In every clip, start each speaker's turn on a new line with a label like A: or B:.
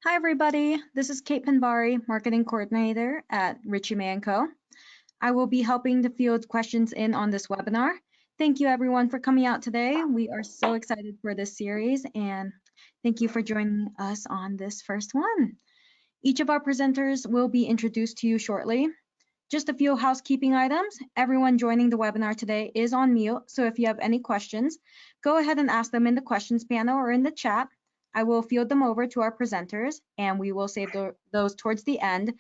A: Hi, everybody. This is Kate Pinbari, Marketing Coordinator at Richie May & Co. I will be helping to field questions in on this webinar. Thank you, everyone, for coming out today. We are so excited for this series, and thank you for joining us on this first one. Each of our presenters will be introduced to you shortly. Just a few housekeeping items. Everyone joining the webinar today is on mute, so if you have any questions, go ahead and ask them in the questions panel or in the chat. I will field them over to our presenters, and we will save those towards the end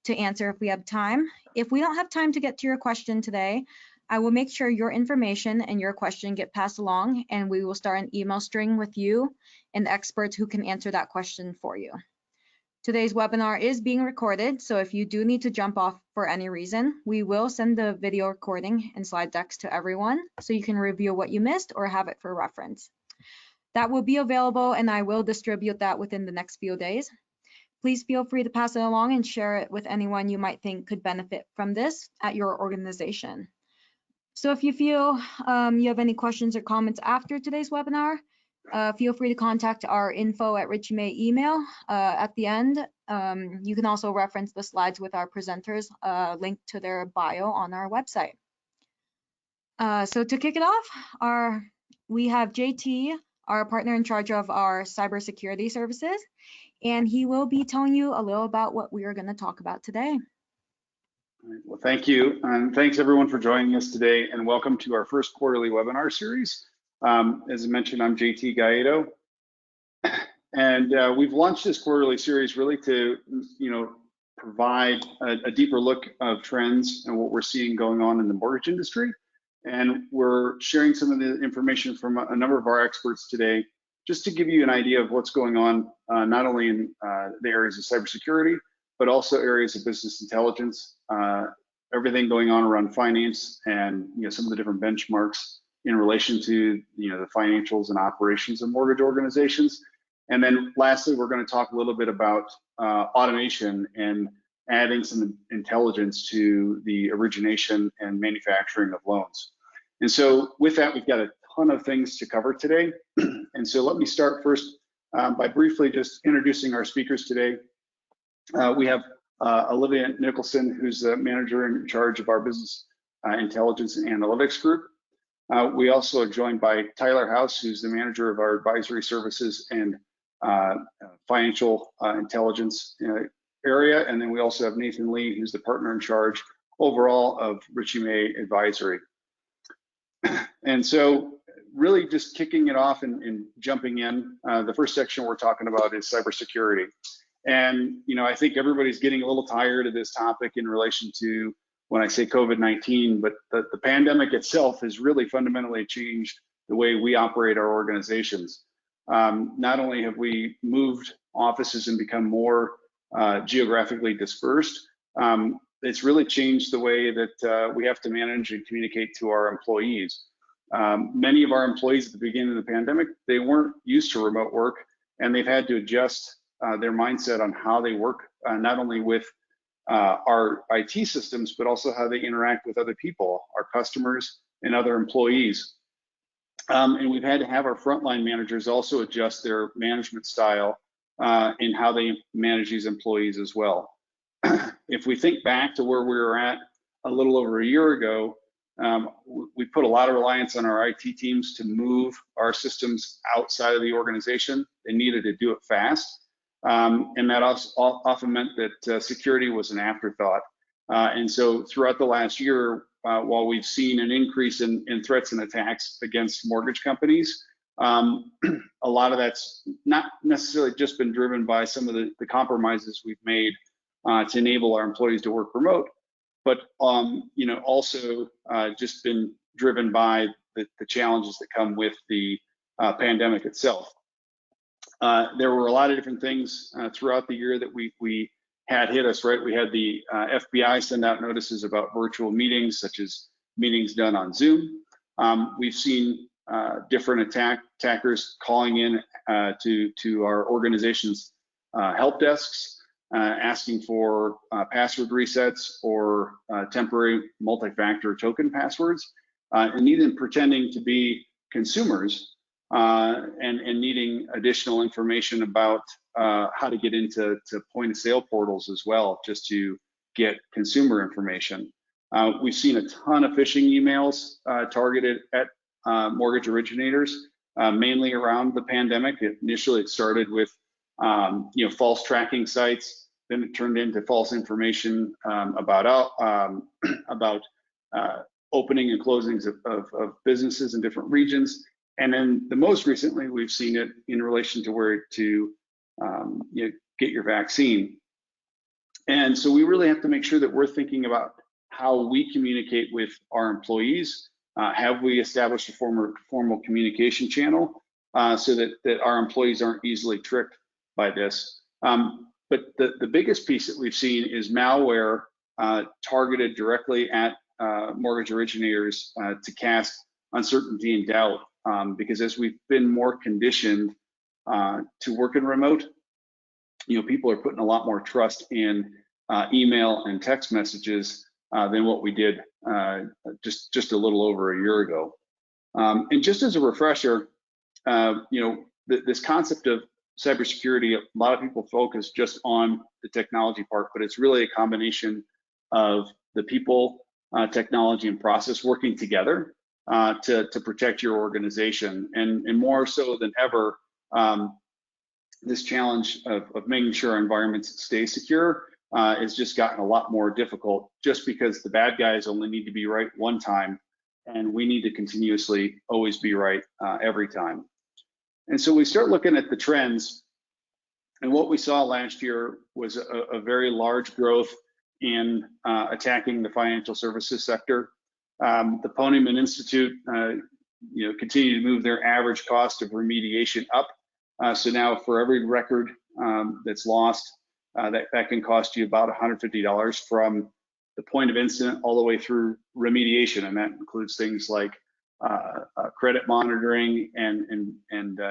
A: to answer if we have time. If we don't have time to get to your question today, I will make sure your information and your question get passed along, and we will start an email string with you and the experts who can answer that question for you. Today's webinar is being recorded, so if you do need to jump off for any reason, we will send the video recording and slide decks to everyone so you can review what you missed or have it for reference. That will be available, and I will distribute that within the next few days. Please feel free to pass it along and share it with anyone you might think could benefit from this at your organization. So if you feel you have any questions or comments after today's webinar, feel free to contact our info@Richey May email at the end. You can also reference the slides with our presenters linked to their bio on our website. So to kick it off, we have JT, our partner in charge of our Cybersecurity Services, and he will be telling you a little about what we are going to talk about today.
B: Well, thank you, and thanks everyone for joining us today, and welcome to our first quarterly webinar series. As I mentioned, I'm JT Gaietto, and we've launched this quarterly series really to, provide a deeper look of trends and what we're seeing going on in the mortgage industry. And we're sharing some of the information from a number of our experts today, just to give you an idea of what's going on, not only in the areas of cybersecurity, but also areas of business intelligence, everything going on around finance, and some of the different benchmarks in relation to the financials and operations of mortgage organizations. And then lastly, we're going to talk a little bit about automation and adding some intelligence to the origination and manufacturing of loans. And so with that, we've got a ton of things to cover today. And so let me start first by briefly just introducing our speakers today. We have Olivia Nicholson, who's the manager in charge of our business intelligence and analytics group. We also are joined by Tyler House, who's the manager of our advisory services and financial intelligence area. And then we also have Nathan Lee, who's the partner in charge overall of Richie May Advisory. And so really just kicking it off and jumping in, the first section we're talking about is cybersecurity. And I think everybody's getting a little tired of this topic in relation to when I say COVID-19, but the pandemic itself has really fundamentally changed the way we operate our organizations. Not only have we moved offices and become more geographically dispersed, it's really changed the way that we have to manage and communicate to our employees. Many of our employees at the beginning of the pandemic, they weren't used to remote work, and they've had to adjust their mindset on how they work, not only with our IT systems, but also how they interact with other people, our customers and other employees. And we've had to have our frontline managers also adjust their management style in how they manage these employees as well. If we think back to where we were at a little over a year ago, we put a lot of reliance on our IT teams to move our systems outside of the organization. They needed to do it fast. And that also often meant that security was an afterthought. And so throughout the last year, while we've seen an increase in threats and attacks against mortgage companies, a lot of that's not necessarily just been driven by some of the compromises we've made to enable our employees to work remote, but also just been driven by the challenges that come with the pandemic itself. There were a lot of different things throughout the year that we had hit us, right? We had the FBI send out notices about virtual meetings, such as meetings done on Zoom. We've seen different attackers calling in to our organization's help desks, asking for password resets or temporary multi-factor token passwords, and even pretending to be consumers and needing additional information about how to get into point of sale portals as well, just to get consumer information. We've seen a ton of phishing emails targeted at mortgage originators, mainly around the pandemic. Initially, it started with false tracking sites. Then it turned into false information about opening and closings of businesses in different regions. And then the most recently, we've seen it in relation to where to get your vaccine. And so we really have to make sure that we're thinking about how we communicate with our employees. Have we established a formal communication channel so that our employees aren't easily tricked by this? But the biggest piece that we've seen is malware targeted directly at mortgage originators to cast uncertainty and doubt, because as we've been more conditioned to work in remote, people are putting a lot more trust in email and text messages than what we did just a little over a year ago. And just as a refresher, this concept of cybersecurity, a lot of people focus just on the technology part, but it's really a combination of the people, technology, and process working together to protect your organization. And more so than ever, this challenge of making sure our environments stay secure has just gotten a lot more difficult, just because the bad guys only need to be right one time, and we need to continuously always be right every time. And so we start looking at the trends, and what we saw last year was a very large growth in attacking the financial services sector. The Poneman Institute continue to move their average cost of remediation up. So now for every record that's lost, that can cost you about $150 from the point of incident all the way through remediation, and that includes things like credit monitoring and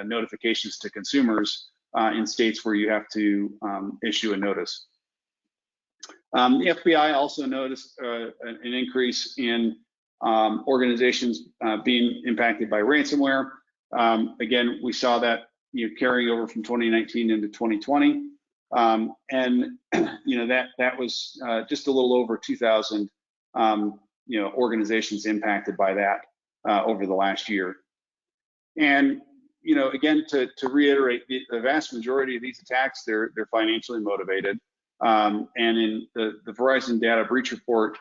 B: notifications to consumers in states where you have to issue a notice. The FBI also noticed an increase in organizations being impacted by ransomware. Again, we saw that carrying over from 2019 into 2020, and that was just a little over 2,000 organizations impacted by that over the last year. And again, to reiterate, the vast majority of these attacks, they're financially motivated. And in the Verizon Data Breach Report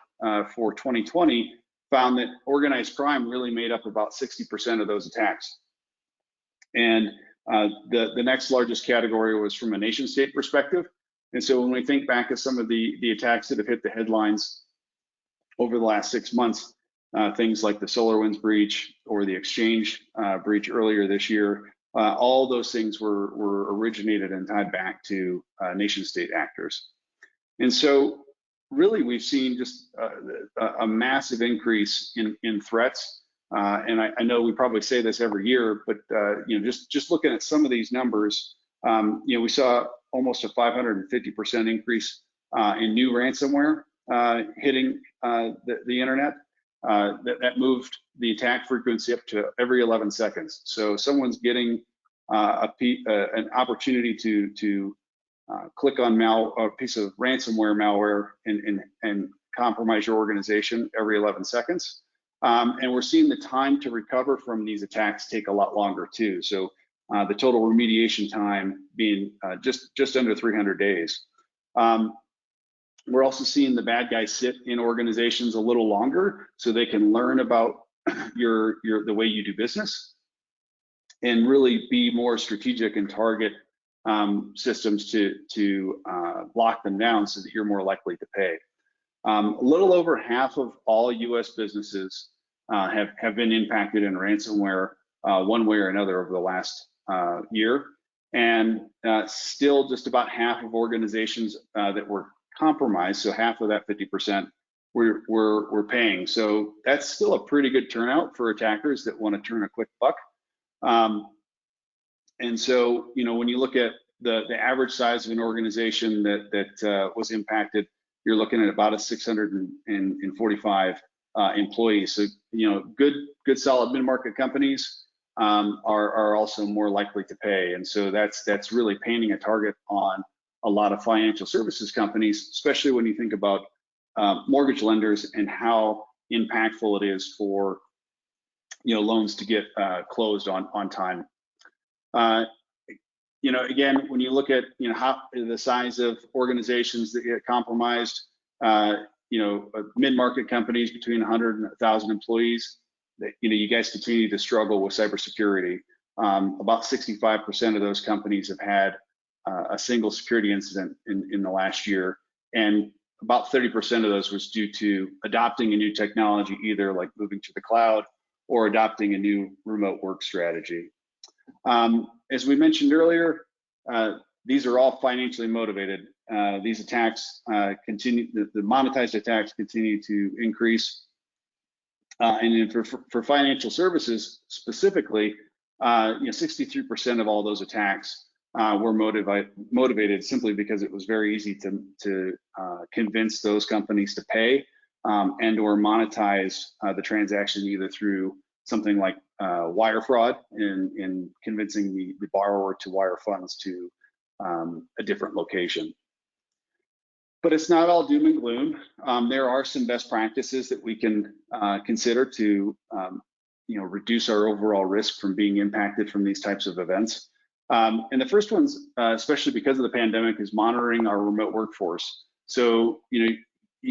B: for 2020 found that organized crime really made up about 60% of those attacks. And the next largest category was from a nation state perspective. And so when we think back of some of the attacks that have hit the headlines over the last 6 months, things like the SolarWinds breach or the Exchange breach earlier this year, all those things were originated and tied back to nation state actors. And so really we've seen just a massive increase in threats. And I know we probably say this every year, but just looking at some of these numbers, we saw almost a 550% increase in new ransomware hitting the internet. That moved the attack frequency up to every 11 seconds. So someone's getting an opportunity to click on a piece of ransomware malware and compromise your organization every 11 seconds. And we're seeing the time to recover from these attacks take a lot longer too. So the total remediation time being just under 300 days. We're also seeing the bad guys sit in organizations a little longer so they can learn about the way you do business and really be more strategic and target systems to lock them down so that you're more likely to pay. A little over half of all US businesses have been impacted in ransomware one way or another over the last year. And still just about half of organizations that were compromised, so half of that 50%, were paying. So that's still a pretty good turnout for attackers that want to turn a quick buck. And so, when you look at the average size of an organization that was impacted, you're looking at about 645 employees. So, good solid mid-market companies are also more likely to pay. And so that's really painting a target on a lot of financial services companies, especially when you think about mortgage lenders and how impactful it is for loans to get closed on time. Again, when you look at how the size of organizations that get compromised, mid-market companies between 100 and 1,000 employees, you guys continue to struggle with cybersecurity. About 65% of those companies have had a single security incident in the last year, and about 30% of those was due to adopting a new technology, either like moving to the cloud or adopting a new remote work strategy. As we mentioned earlier, these are all financially motivated. These attacks continue, the monetized attacks continue to increase. And for financial services specifically, 63% of all those attacks were motivated simply because it was very easy to convince those companies to pay and or monetize the transaction either through something like wire fraud in convincing the borrower to wire funds to a different location. But it's not all doom and gloom. There are some best practices that we can consider to reduce our overall risk from being impacted from these types of events. And the first one's, especially because of the pandemic, is monitoring our remote workforce. So you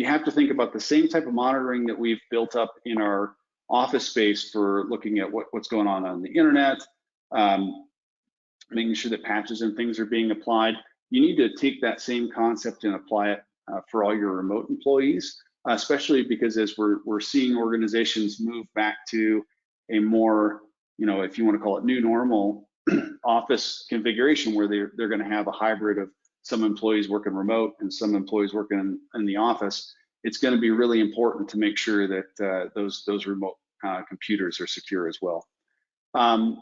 B: have to think about the same type of monitoring that we've built up in our office space for looking at what's going on the internet, making sure that patches and things are being applied. You need to take that same concept and apply it for all your remote employees, especially because as we're seeing organizations move back to a more, if you want to call it new normal office configuration, where they're going to have a hybrid of some employees working remote and some employees working in the office. It's going to be really important to make sure that those remote computers are secure as well. I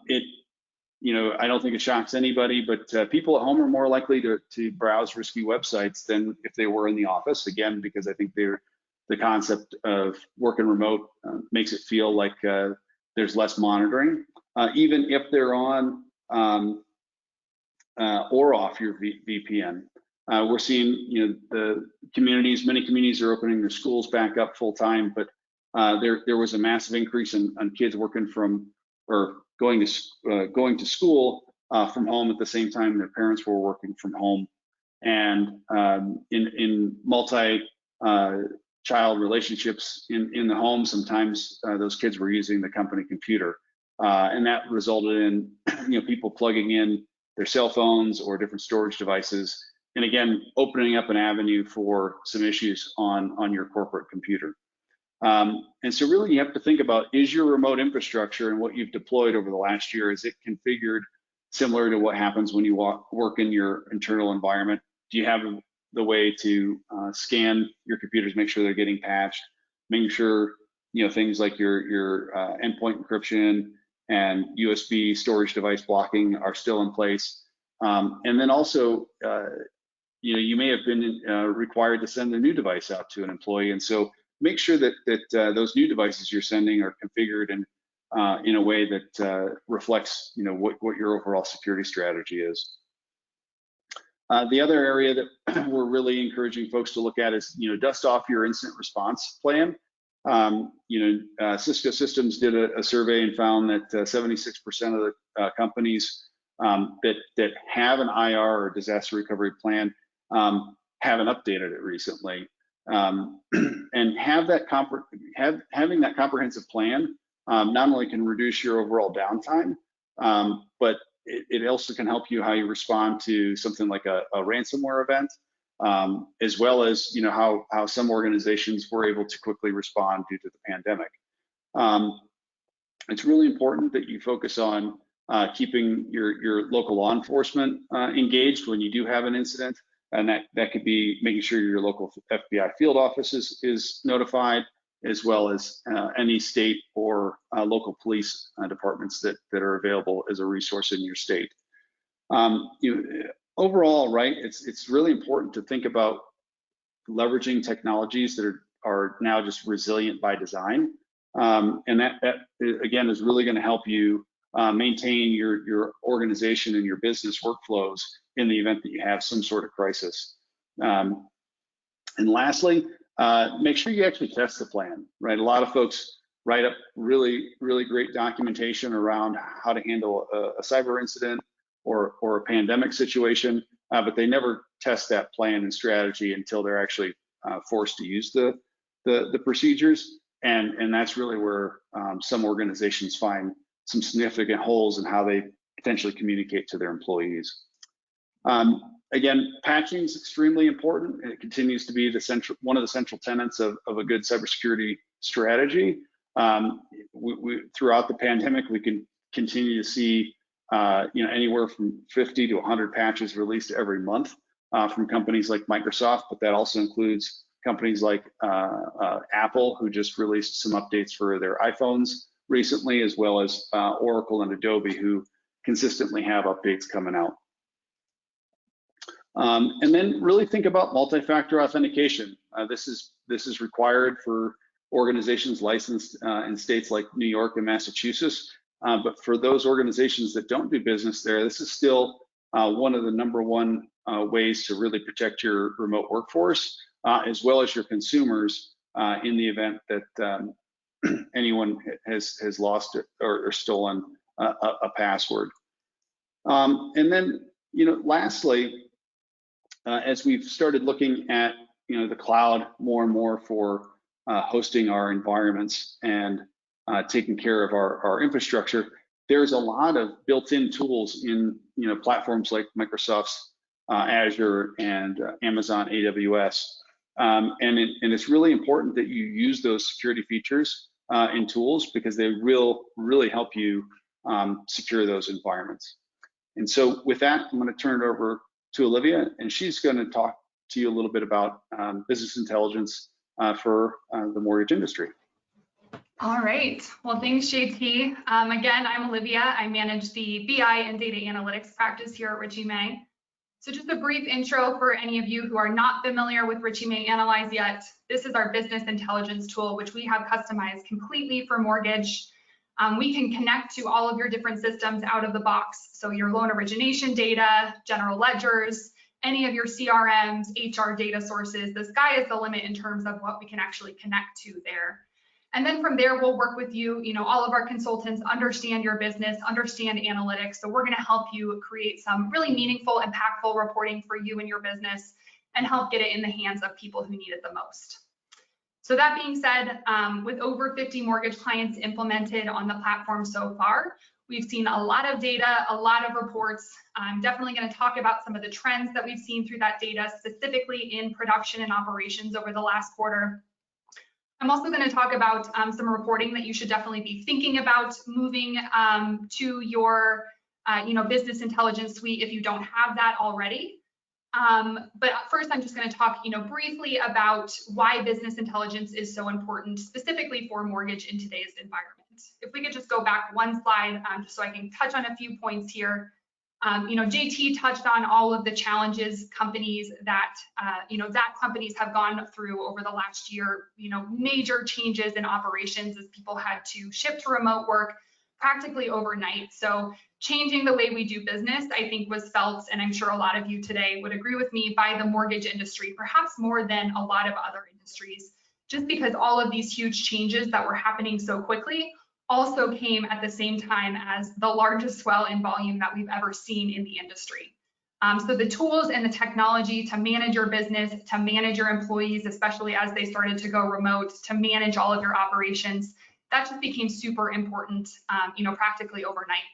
B: don't think it shocks anybody, but people at home are more likely to browse risky websites than if they were in the office. Again, because I think the concept of working remote makes it feel like there's less monitoring, even if they're on or off your VPN. We're seeing, many communities are opening their schools back up full time, but there was a massive increase on kids working from or going to school from home at the same time their parents were working from home. And in multi-child relationships in the home, sometimes those kids were using the company computer, and that resulted in people plugging in their cell phones or different storage devices, and again opening up an avenue for some issues on your corporate computer. And so really you have to think about, is your remote infrastructure and what you've deployed over the last year, is it configured similar to what happens when you work in your internal environment? Do you have the way to scan your computers, make sure they're getting patched, making sure things like your endpoint encryption and USB storage device blocking are still in place? And then also, you may have been required to send a new device out to an employee, and so make sure that those new devices you're sending are configured in a way that reflects what your overall security strategy is. The other area that we're really encouraging folks to look at is dust off your incident response plan. Cisco Systems did a survey and found that 76% of the companies that have an IR or disaster recovery plan haven't updated it recently. And having that comprehensive plan not only can reduce your overall downtime, but it also can help you how you respond to something like a ransomware event, as well as how some organizations were able to quickly respond due to the pandemic. It's really important that you focus on keeping your local law enforcement engaged when you do have an incident. And that could be making sure your local FBI field office is notified, as well as any state or local police departments that are available as a resource in your state. Overall, right, it's really important to think about leveraging technologies that are now just resilient by design. And that again is really going to help you maintain your organization and your business workflows in the event that you have some sort of crisis. And lastly, make sure you actually test the plan, right? A lot of folks write up really great documentation around how to handle a cyber incident or a pandemic situation, but they never test that plan and strategy until they're actually forced to use the procedures. And that's really where some organizations find some significant holes in how they potentially communicate to their employees. Again, patching is extremely important. It continues to be one of the central tenets of a good cybersecurity strategy. Throughout the pandemic, we can continue to see anywhere from 50 to 100 patches released every month from companies like Microsoft, but that also includes companies like Apple, who just released some updates for their iPhones recently, as well as Oracle and Adobe, who consistently have updates coming out. And then really think about multi-factor authentication. This is required for organizations licensed in states like New York and Massachusetts. But for those organizations that don't do business there, this is still one of the #1 ways to really protect your remote workforce, as well as your consumers in the event that anyone has lost it or stolen a password. And then, lastly, as we've started looking at the cloud more and more for hosting our environments and taking care of our infrastructure, there's a lot of built-in tools in platforms like Microsoft's Azure and Amazon AWS, and it's really important that you use those security features and tools, because they will really help you secure those environments. And so with that, I'm going to turn it over to Olivia, and she's going to talk to you a little bit about business intelligence for the mortgage industry.
C: All right. Well, thanks, JT. Again, I'm Olivia. I manage the BI and data analytics practice here at Richie May. So just a brief intro for any of you who are not familiar with Richie May Analyze yet. This is our business intelligence tool, which we have customized completely for mortgage. We can connect to all of your different systems out of the box. So your loan origination data, general ledgers, any of your CRMs, HR data sources. The sky is the limit in terms of what we can actually connect to there. And then from there, we'll work with you. All of our consultants understand your business, understand analytics. So we're going to help you create some really meaningful, impactful reporting for you and your business, and help get it in the hands of people who need it the most. So that being said, with over 50 mortgage clients implemented on the platform so far, we've seen a lot of data, a lot of reports. I'm definitely going to talk about some of the trends that we've seen through that data, specifically in production and operations over the last quarter. I'm also going to talk about some reporting that you should definitely be thinking about moving to your business intelligence suite if you don't have that already. But first, I'm just going to talk briefly about why business intelligence is so important, specifically for mortgage in today's environment. If we could just go back one slide, just so I can touch on a few points here. JT touched on all of the challenges companies that companies have gone through over the last year. Major changes in operations as people had to shift to remote work practically overnight. So changing the way we do business, I think, was felt, and I'm sure a lot of you today would agree with me, by the mortgage industry, perhaps more than a lot of other industries, just because all of these huge changes that were happening so quickly also came at the same time as the largest swell in volume that we've ever seen in the industry. So the tools and the technology to manage your business, to manage your employees, especially as they started to go remote, to manage all of your operations, that just became super important, practically overnight.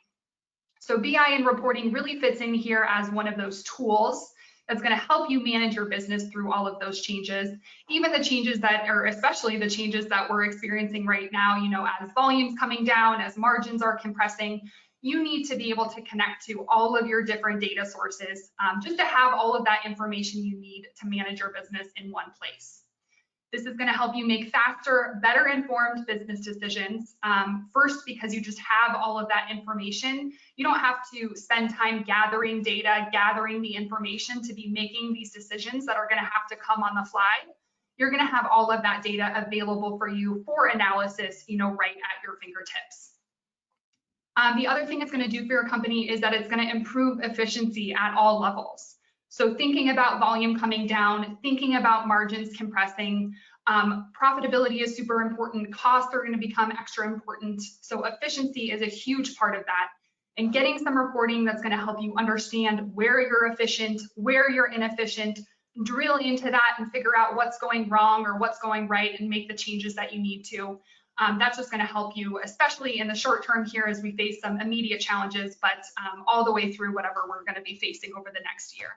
C: So BI and reporting really fits in here as one of those tools that's going to help you manage your business through all of those changes, even the changes that, or especially the changes that we're experiencing right now, as volumes coming down, as margins are compressing. You need to be able to connect to all of your different data sources, just to have all of that information you need to manage your business in one place. This is going to help you make faster, better informed business decisions. First, because you just have all of that information. You don't have to spend time gathering data, gathering the information to be making these decisions that are going to have to come on the fly. You're going to have all of that data available for you for analysis, right at your fingertips. The other thing it's going to do for your company is that it's going to improve efficiency at all levels. So thinking about volume coming down, thinking about margins compressing, profitability is super important. Costs are going to become extra important. So efficiency is a huge part of that. And getting some reporting that's going to help you understand where you're efficient, where you're inefficient, drill into that and figure out what's going wrong or what's going right and make the changes that you need to. That's just going to help you, especially in the short term here as we face some immediate challenges, but all the way through whatever we're going to be facing over the next year.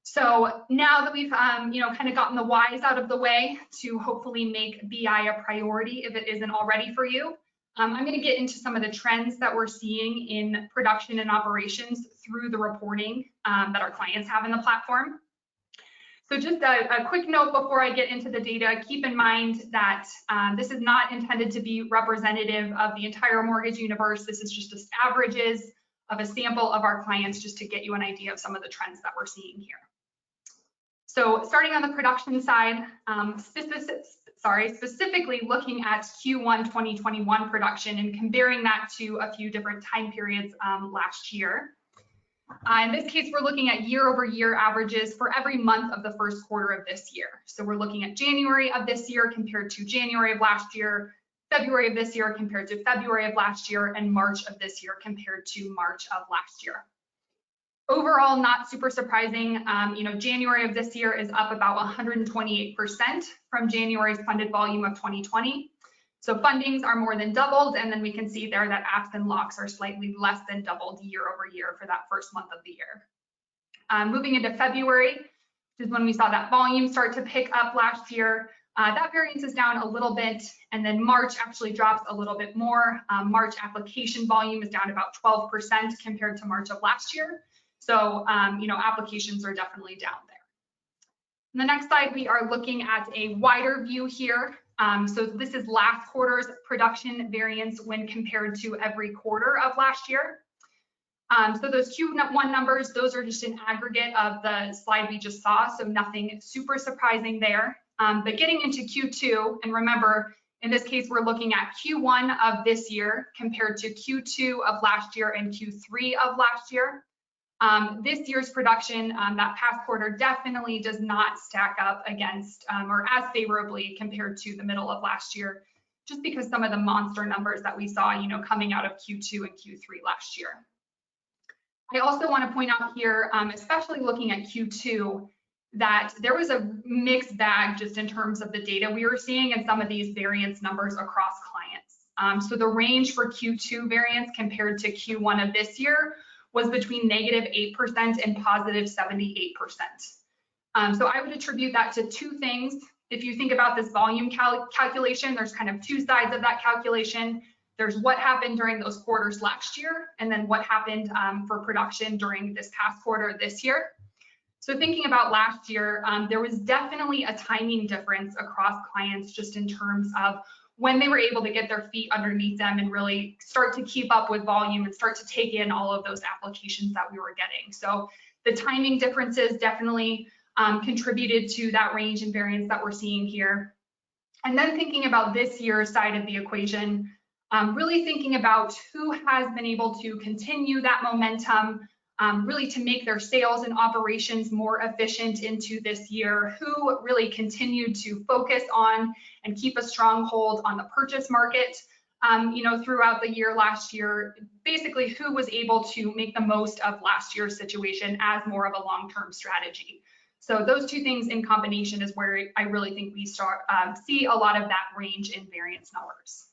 C: So now that we've kind of gotten the whys out of the way to hopefully make BI a priority if it isn't already for you, I'm going to get into some of the trends that we're seeing in production and operations through the reporting that our clients have in the platform. So just a quick note before I get into the data, keep in mind that this is not intended to be representative of the entire mortgage universe. This is just averages of a sample of our clients just to get you an idea of some of the trends that we're seeing here. So starting on the production side, specifically looking at Q1 2021 production and comparing that to a few different time periods last year. In this case, we're looking at year-over-year averages for every month of the first quarter of this year. So we're looking at January of this year compared to January of last year, February of this year compared to February of last year, and March of this year compared to March of last year. Overall, not super surprising. January of this year is up about 128% from January's funded volume of 2020. So fundings are more than doubled, and then we can see there that apps and locks are slightly less than doubled year over year for that first month of the year. Moving into February, which is when we saw that volume start to pick up last year, that variance is down a little bit, and then March actually drops a little bit more. March application volume is down about 12% compared to March of last year. So, applications are definitely down there. On the next slide, we are looking at a wider view here. So this is last quarter's production variance when compared to every quarter of last year. So those Q1 numbers, those are just an aggregate of the slide we just saw, so nothing super surprising there. But getting into Q2, and remember, in this case, we're looking at Q1 of this year compared to Q2 of last year and Q3 of last year. This year's production, that past quarter, definitely does not stack up against or as favorably compared to the middle of last year, just because some of the monster numbers that we saw, coming out of Q2 and Q3 last year. I also want to point out here, especially looking at Q2, that there was a mixed bag just in terms of the data we were seeing and some of these variance numbers across clients. So the range for Q2 variance compared to Q1 of this year was between -8% and +78%. So I would attribute that to two things. If you think about this volume calculation, there's kind of two sides of that calculation. There's what happened during those quarters last year, and then what happened for production during this past quarter this year. So thinking about last year, there was definitely a timing difference across clients just in terms of when they were able to get their feet underneath them and really start to keep up with volume and start to take in all of those applications that we were getting. So the timing differences definitely contributed to that range and variance that we're seeing here. And then thinking about this year's side of the equation, really thinking about who has been able to continue that momentum, really to make their sales and operations more efficient into this year, who really continued to focus on and keep a strong hold on the purchase market, throughout the year last year, basically who was able to make the most of last year's situation as more of a long-term strategy. So those two things in combination is where I really think we see a lot of that range in variance numbers.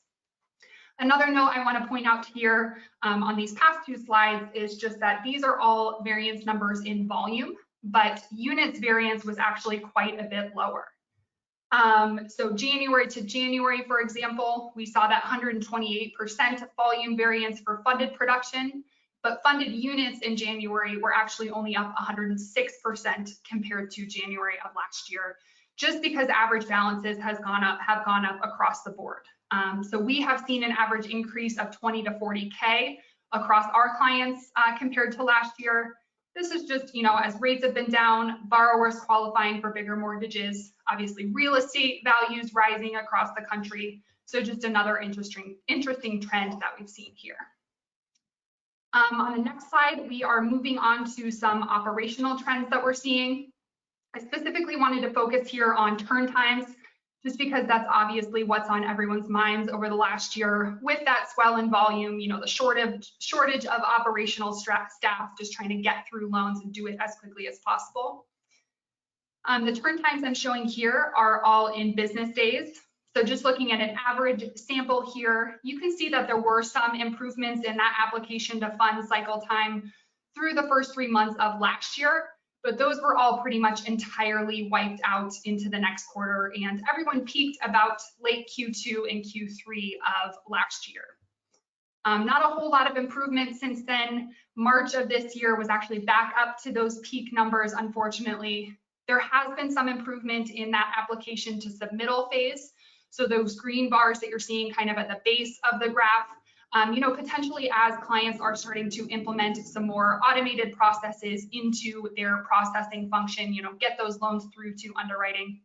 C: Another note I want to point out here on these past two slides is just that these are all variance numbers in volume, but units variance was actually quite a bit lower. So January to January, for example, we saw that 128% volume variance for funded production, but funded units in January were actually only up 106% compared to January of last year, just because average balances have gone up across the board. So we have seen an average increase of 20 to 40K across our clients compared to last year. This is just, as rates have been down, borrowers qualifying for bigger mortgages, obviously real estate values rising across the country. So just another interesting trend that we've seen here. On the next slide, we are moving on to some operational trends that we're seeing. I specifically wanted to focus here on turn times, just because that's obviously what's on everyone's minds over the last year with that swell in volume, you know, the shortage of operational staff just trying to get through loans and do it as quickly as possible. The turn times I'm showing here are all in business days. So just looking at an average sample here, you can see that there were some improvements in that application to fund cycle time through the first 3 months of last year, but those were all pretty much entirely wiped out into the next quarter, and everyone peaked about late Q2 and Q3 of last year. Not a whole lot of improvement since then. March of this year was actually back up to those peak numbers, unfortunately. There has been some improvement in that application to submittal phase. So those green bars that you're seeing kind of at the base of the graph, you know, potentially as clients are starting to implement some more automated processes into their processing function, you know, get those loans through to underwriting.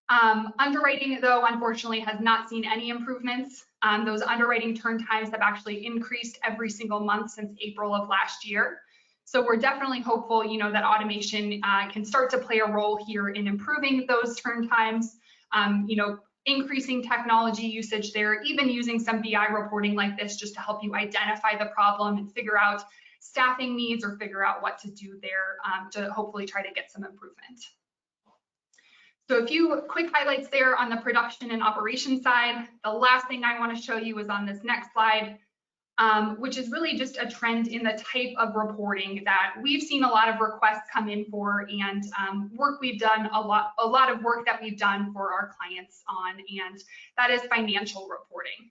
C: Underwriting, though, unfortunately has not seen any improvements. Those underwriting turn times have actually increased every single month since April of last year. So we're definitely hopeful, you know, that automation can start to play a role here in improving those turn times. You know, increasing technology usage there, even using some BI reporting like this just to help you identify the problem and figure out staffing needs or figure out what to do there to hopefully try to get some improvement. So a few quick highlights there on the production and operation side. The last thing I want to show you is on this next slide, which is really just a trend in the type of reporting that we've seen a lot of requests come in for, and work we've done, a lot of work that we've done for our clients on, and that is financial reporting.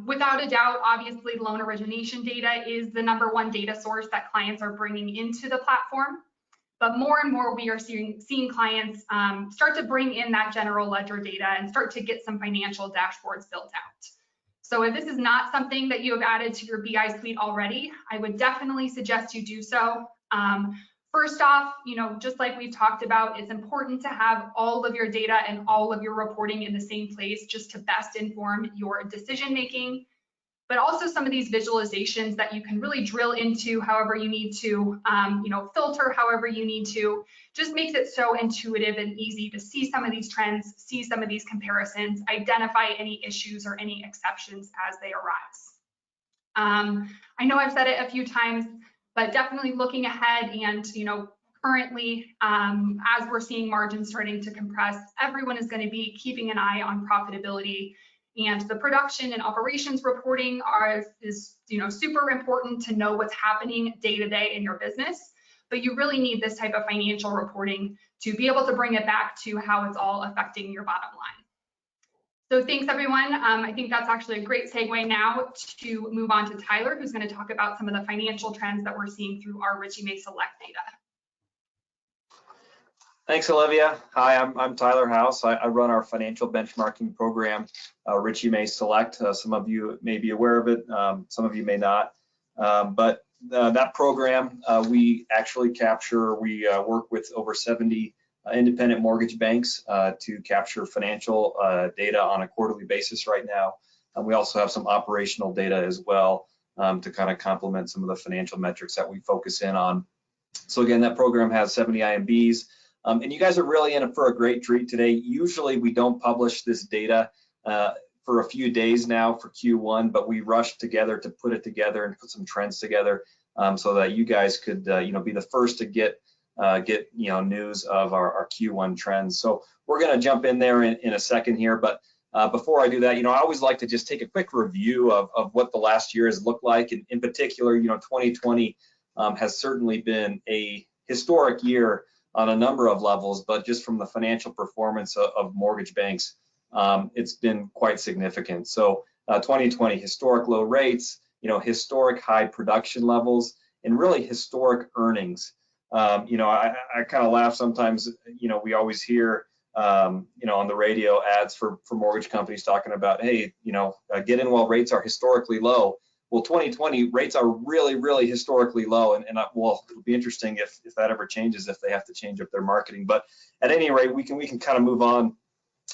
C: Without a doubt, obviously, loan origination data is the #1 data source that clients are bringing into the platform. But more and more, we are seeing clients start to bring in that general ledger data and start to get some financial dashboards built out. So if this is not something that you have added to your BI suite already, I would definitely suggest you do so. First off, you know, just like we've talked about, it's important to have all of your data and all of your reporting in the same place just to best inform your decision making. But also some of these visualizations that you can really drill into however you need to, you know, filter however you need to, just makes it so intuitive and easy to see some of these trends, see some of these comparisons, identify any issues or any exceptions as they arise. I know I've said it a few times, but definitely looking ahead and, you know, currently, as we're seeing margins starting to compress, everyone is going to be keeping an eye on profitability. And the production and operations reporting is, you know, super important to know what's happening day to day in your business. But you really need this type of financial reporting to be able to bring it back to how it's all affecting your bottom line. So thanks, everyone. I think that's actually a great segue now to move on to Tyler, who's going to talk about some of the financial trends that we're seeing through our Richie May Select data.
D: Thanks, Olivia. Hi, I'm Tyler House. I run our financial benchmarking program, Richie May Select. Some of you may be aware of it, some of you may not. But that program, we actually capture, we work with over 70 independent mortgage banks to capture financial data on a quarterly basis right now. We also have some operational data as well to kind of complement some of the financial metrics that we focus in on. So again, that program has 70 IMBs. And you guys are really in for a great treat today. Usually we don't publish this data for a few days now for Q1, but we rushed together to put it together and put some trends together so that you guys could, you know, be the first to get you know, news of our Q1 trends. So we're going to jump in there in a second here, but before I do that, you know, I always like to just take a quick review of what the last year has looked like. And in particular, you know, 2020 has certainly been a historic year on a number of levels, but just from the financial performance of mortgage banks, it's been quite significant. So 2020, historic low rates, you know, historic high production levels, and really historic earnings. You know, I kind of laugh sometimes, you know, we always hear, you know, on the radio ads for mortgage companies talking about, hey, you know, get in while rates are historically low. Well, 2020 rates are really, really historically low, and well, it'll be interesting if that ever changes, if they have to change up their marketing. But at any rate, we can kind of move on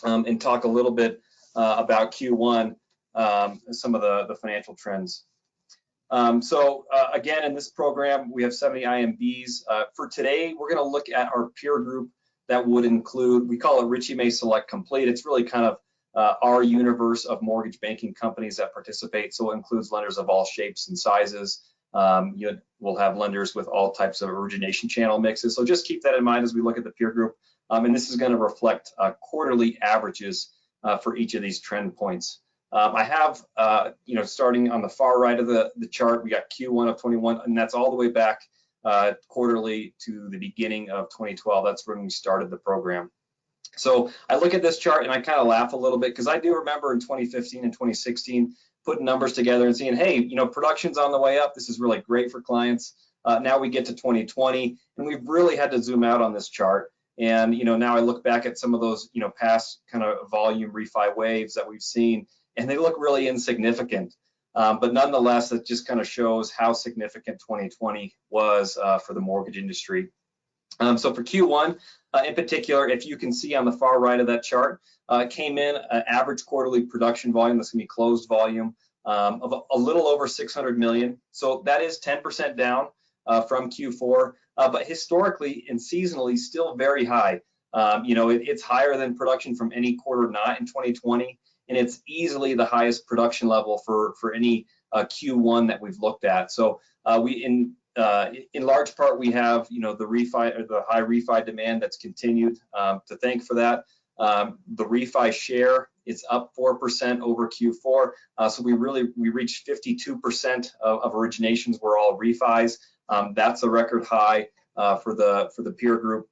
D: and talk a little bit about Q1, some of the financial trends. Again, in this program, we have 70 IMBs. For today, we're going to look at our peer group that would include, we call it Richie May Select Complete. It's really kind of our universe of mortgage banking companies that participate. So it includes lenders of all shapes and sizes. We'll have lenders with all types of origination channel mixes. So just keep that in mind as we look at the peer group. And this is going to reflect quarterly averages for each of these trend points. I have, starting on the far right of the chart, we got Q1 of 21, and that's all the way back quarterly to the beginning of 2012. That's when we started the program. So I look at this chart and I kind of laugh a little bit because I do remember in 2015 and 2016 putting numbers together and seeing, hey, production's on the way up. This is really great for clients. Now we get to 2020 and we've really had to zoom out on this chart. And now I look back at some of those past kind of volume refi waves that we've seen, and they look really insignificant. But nonetheless, it just kind of shows how significant 2020 was for the mortgage industry. So for Q1 in particular, if you can see on the far right of that chart, came in an average quarterly production volume, that's gonna be closed volume, of a little over 600 million. So that is 10% down from Q4, but historically and seasonally still very high. It's higher than production from any quarter not in 2020. And it's easily the highest production level for any Q1 that we've looked at. So in large part, we have the refi or the high refi demand that's continued. To thank for that, the refi share is up 4% over Q4. So we reached 52% of originations were all refis. That's a record high for the peer group.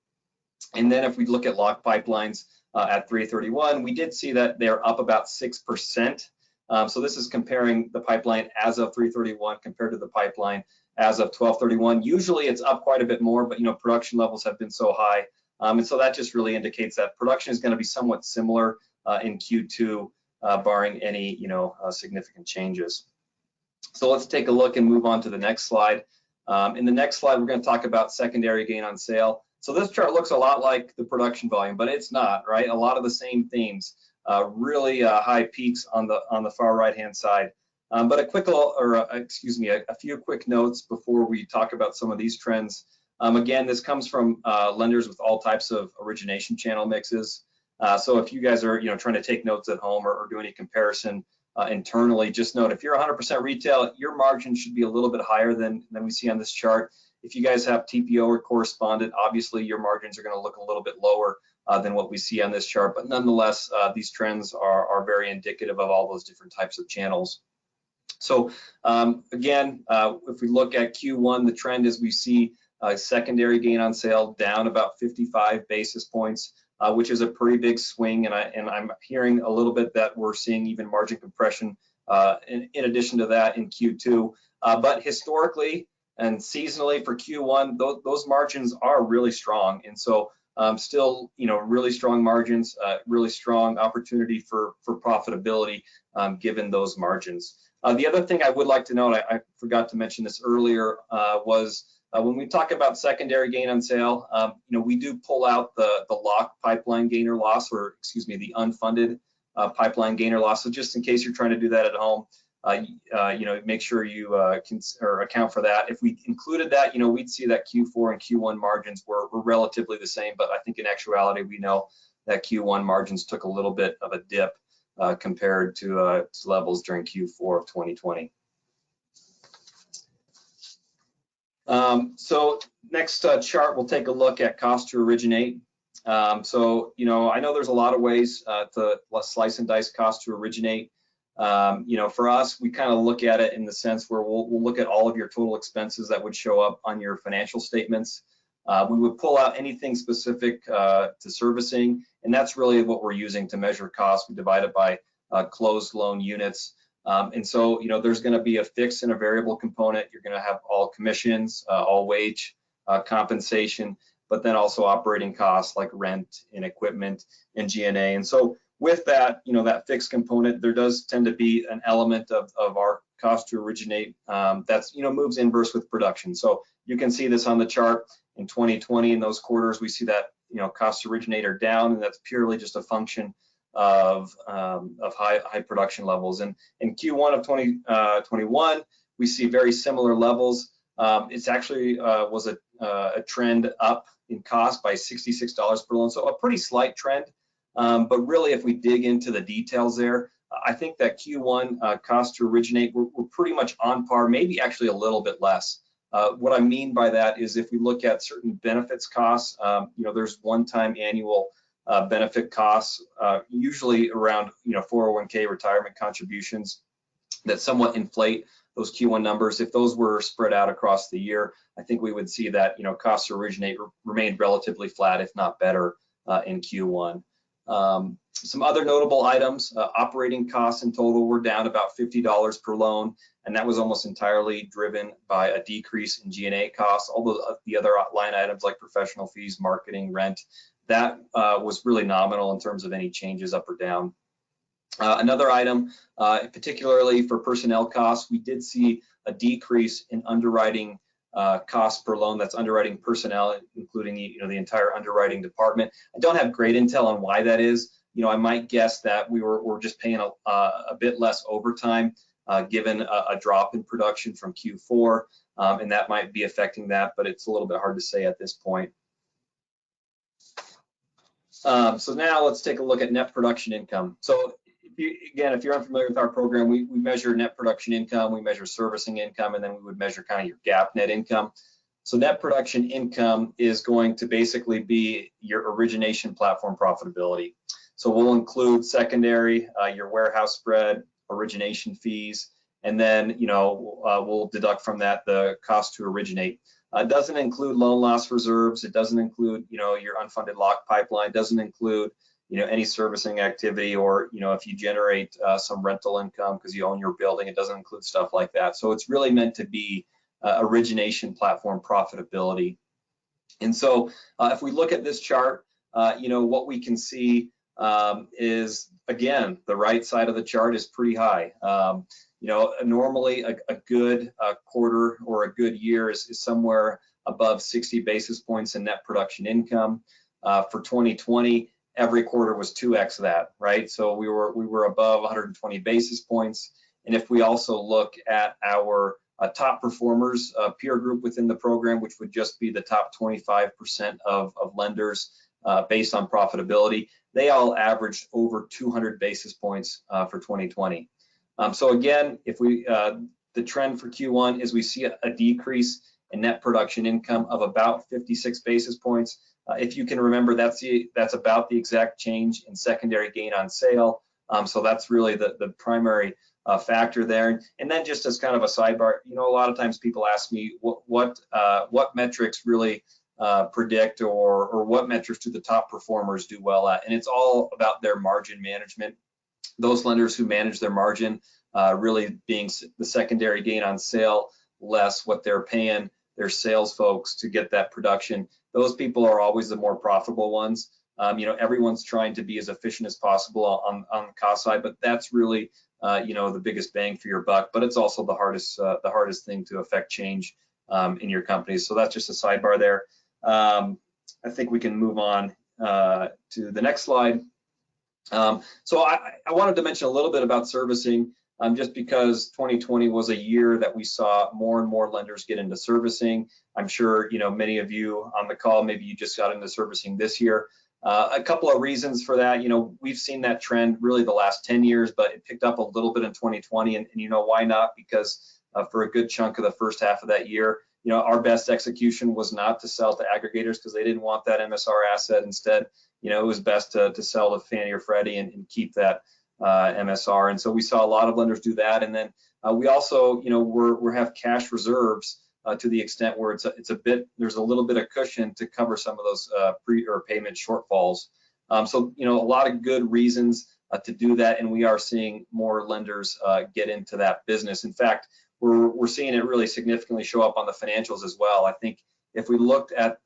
D: And then if we look at lock pipelines, at 3/31, we did see that they're up about 6%. So this is comparing the pipeline as of 3/31 compared to the pipeline as of 12/31. Usually it's up quite a bit more, but production levels have been so high. And so that just really indicates that production is going to be somewhat similar in Q2, barring any significant changes. So let's take a look and move on to the next slide. In the next slide, we're going to talk about secondary gain on sale. So this chart looks a lot like the production volume, but it's not, right? A lot of the same themes, really high peaks on the far right-hand side. But a few quick notes before we talk about some of these trends. Again, this comes from lenders with all types of origination channel mixes. So if you guys are trying to take notes at home or do any comparison internally, just note if you're 100% retail, your margin should be a little bit higher than we see on this chart. If you guys have TPO or correspondent, obviously your margins are going to look a little bit lower than what we see on this chart. But nonetheless, these trends are very indicative of all those different types of channels. So again, if we look at Q1, the trend is we see secondary gain on sale down about 55 basis points, which is a pretty big swing. And I'm hearing a little bit that we're seeing even margin compression in addition to that in Q2. But historically, and seasonally for Q1, those margins are really strong. And so still, really strong margins, really strong opportunity for profitability given those margins. The other thing I would like to note, I forgot to mention this earlier, was when we talk about secondary gain on sale, we do pull out the lock pipeline gain or loss, or excuse me, the unfunded pipeline gain or loss. So just in case you're trying to do that at home, make sure you account for that. If we included that, we'd see that Q4 and Q1 margins were relatively the same, but I think in actuality, we know that Q1 margins took a little bit of a dip compared to levels during Q4 of 2020. So next chart, we'll take a look at cost to originate. So, I know there's a lot of ways to slice and dice cost to originate. For us, we kind of look at it in the sense where we'll look at all of your total expenses that would show up on your financial statements. We would pull out anything specific to servicing, and that's really what we're using to measure costs. We divide it by closed loan units. And so, there's going to be a fixed and a variable component. You're going to have all commissions, all wage compensation, but then also operating costs like rent and equipment and G&A. And so with that, that fixed component, there does tend to be an element of our cost to originate that's, moves inverse with production. So you can see this on the chart in 2020 in those quarters, we see that, cost to originate are down, and that's purely just a function of high production levels. And in Q1 of 2021, we see very similar levels. It's actually was a trend up in cost by $66 per loan, so a pretty slight trend. But really, if we dig into the details there, I think that Q1 cost to originate, we're pretty much on par, maybe actually a little bit less. What I mean by that is if we look at certain benefits costs, there's one-time annual benefit costs, usually around 401k retirement contributions that somewhat inflate those Q1 numbers. If those were spread out across the year, I think we would see that cost to originate remained relatively flat, if not better, in Q1. Some other notable items, operating costs in total were down about $50 per loan, and that was almost entirely driven by a decrease in G&A costs. All the other line items like professional fees, marketing, rent, that was really nominal in terms of any changes up or down. Another item, particularly for personnel costs, we did see a decrease in underwriting costs per loan. That's underwriting personnel, including the entire underwriting department. I don't have great intel on why that is. I might guess that we're just paying a bit less overtime given a drop in production from Q4, and that might be affecting that, but it's a little bit hard to say at this point. So now let's take a look at net production income. So if you're unfamiliar with our program, we measure net production income, we measure servicing income, and then we would measure kind of your GAAP net income. So net production income is going to basically be your origination platform profitability. So we'll include secondary, your warehouse spread, origination fees, and then we'll deduct from that the cost to originate. It doesn't include loan loss reserves. It doesn't include your unfunded lock pipeline. It doesn't include any servicing activity, or if you generate some rental income because you own your building. It doesn't include stuff like that. So it's really meant to be origination platform profitability. And so if we look at this chart, what we can see is, again, the right side of the chart is pretty high. Normally a good quarter or a good year is somewhere above 60 basis points in net production income. For 2020, every quarter was 2x that, right? So we were above 120 basis points. And if we also look at our top performers peer group within the program, which would just be the top 25% of lenders based on profitability, they all averaged over 200 basis points for 2020. So again, if the trend for Q1 is we see a decrease in net production income of about 56 basis points. If you can remember, that's about the exact change in secondary gain on sale. So that's really the primary factor there. And then just as kind of a sidebar, a lot of times people ask me what metrics really predict or what metrics do the top performers do well at, and it's all about their margin management. Those lenders who manage their margin, really being the secondary gain on sale less what they're paying their sales folks to get that production, those people are always the more profitable ones. Everyone's trying to be as efficient as possible on the cost side, but that's really the biggest bang for your buck. But it's also the hardest thing to affect change in your company. So that's just a sidebar there. I think we can move on to the next slide. So I wanted to mention a little bit about servicing, just because 2020 was a year that we saw more and more lenders get into servicing. I'm sure many of you on the call, maybe you just got into servicing this year. A couple of reasons for that. We've seen that trend really the last 10 years, but it picked up a little bit in 2020, and why not? Because for a good chunk of the first half of that year, our best execution was not to sell to aggregators because they didn't want that MSR asset. Instead, it was best to sell to Fannie or Freddie and keep that MSR. And so we saw a lot of lenders do that. And then we also, we have cash reserves to the extent where there's a little bit of cushion to cover some of those payment shortfalls. So, a lot of good reasons to do that. And we are seeing more lenders get into that business. In fact, we're seeing it really significantly show up on the financials as well. I think if we looked at,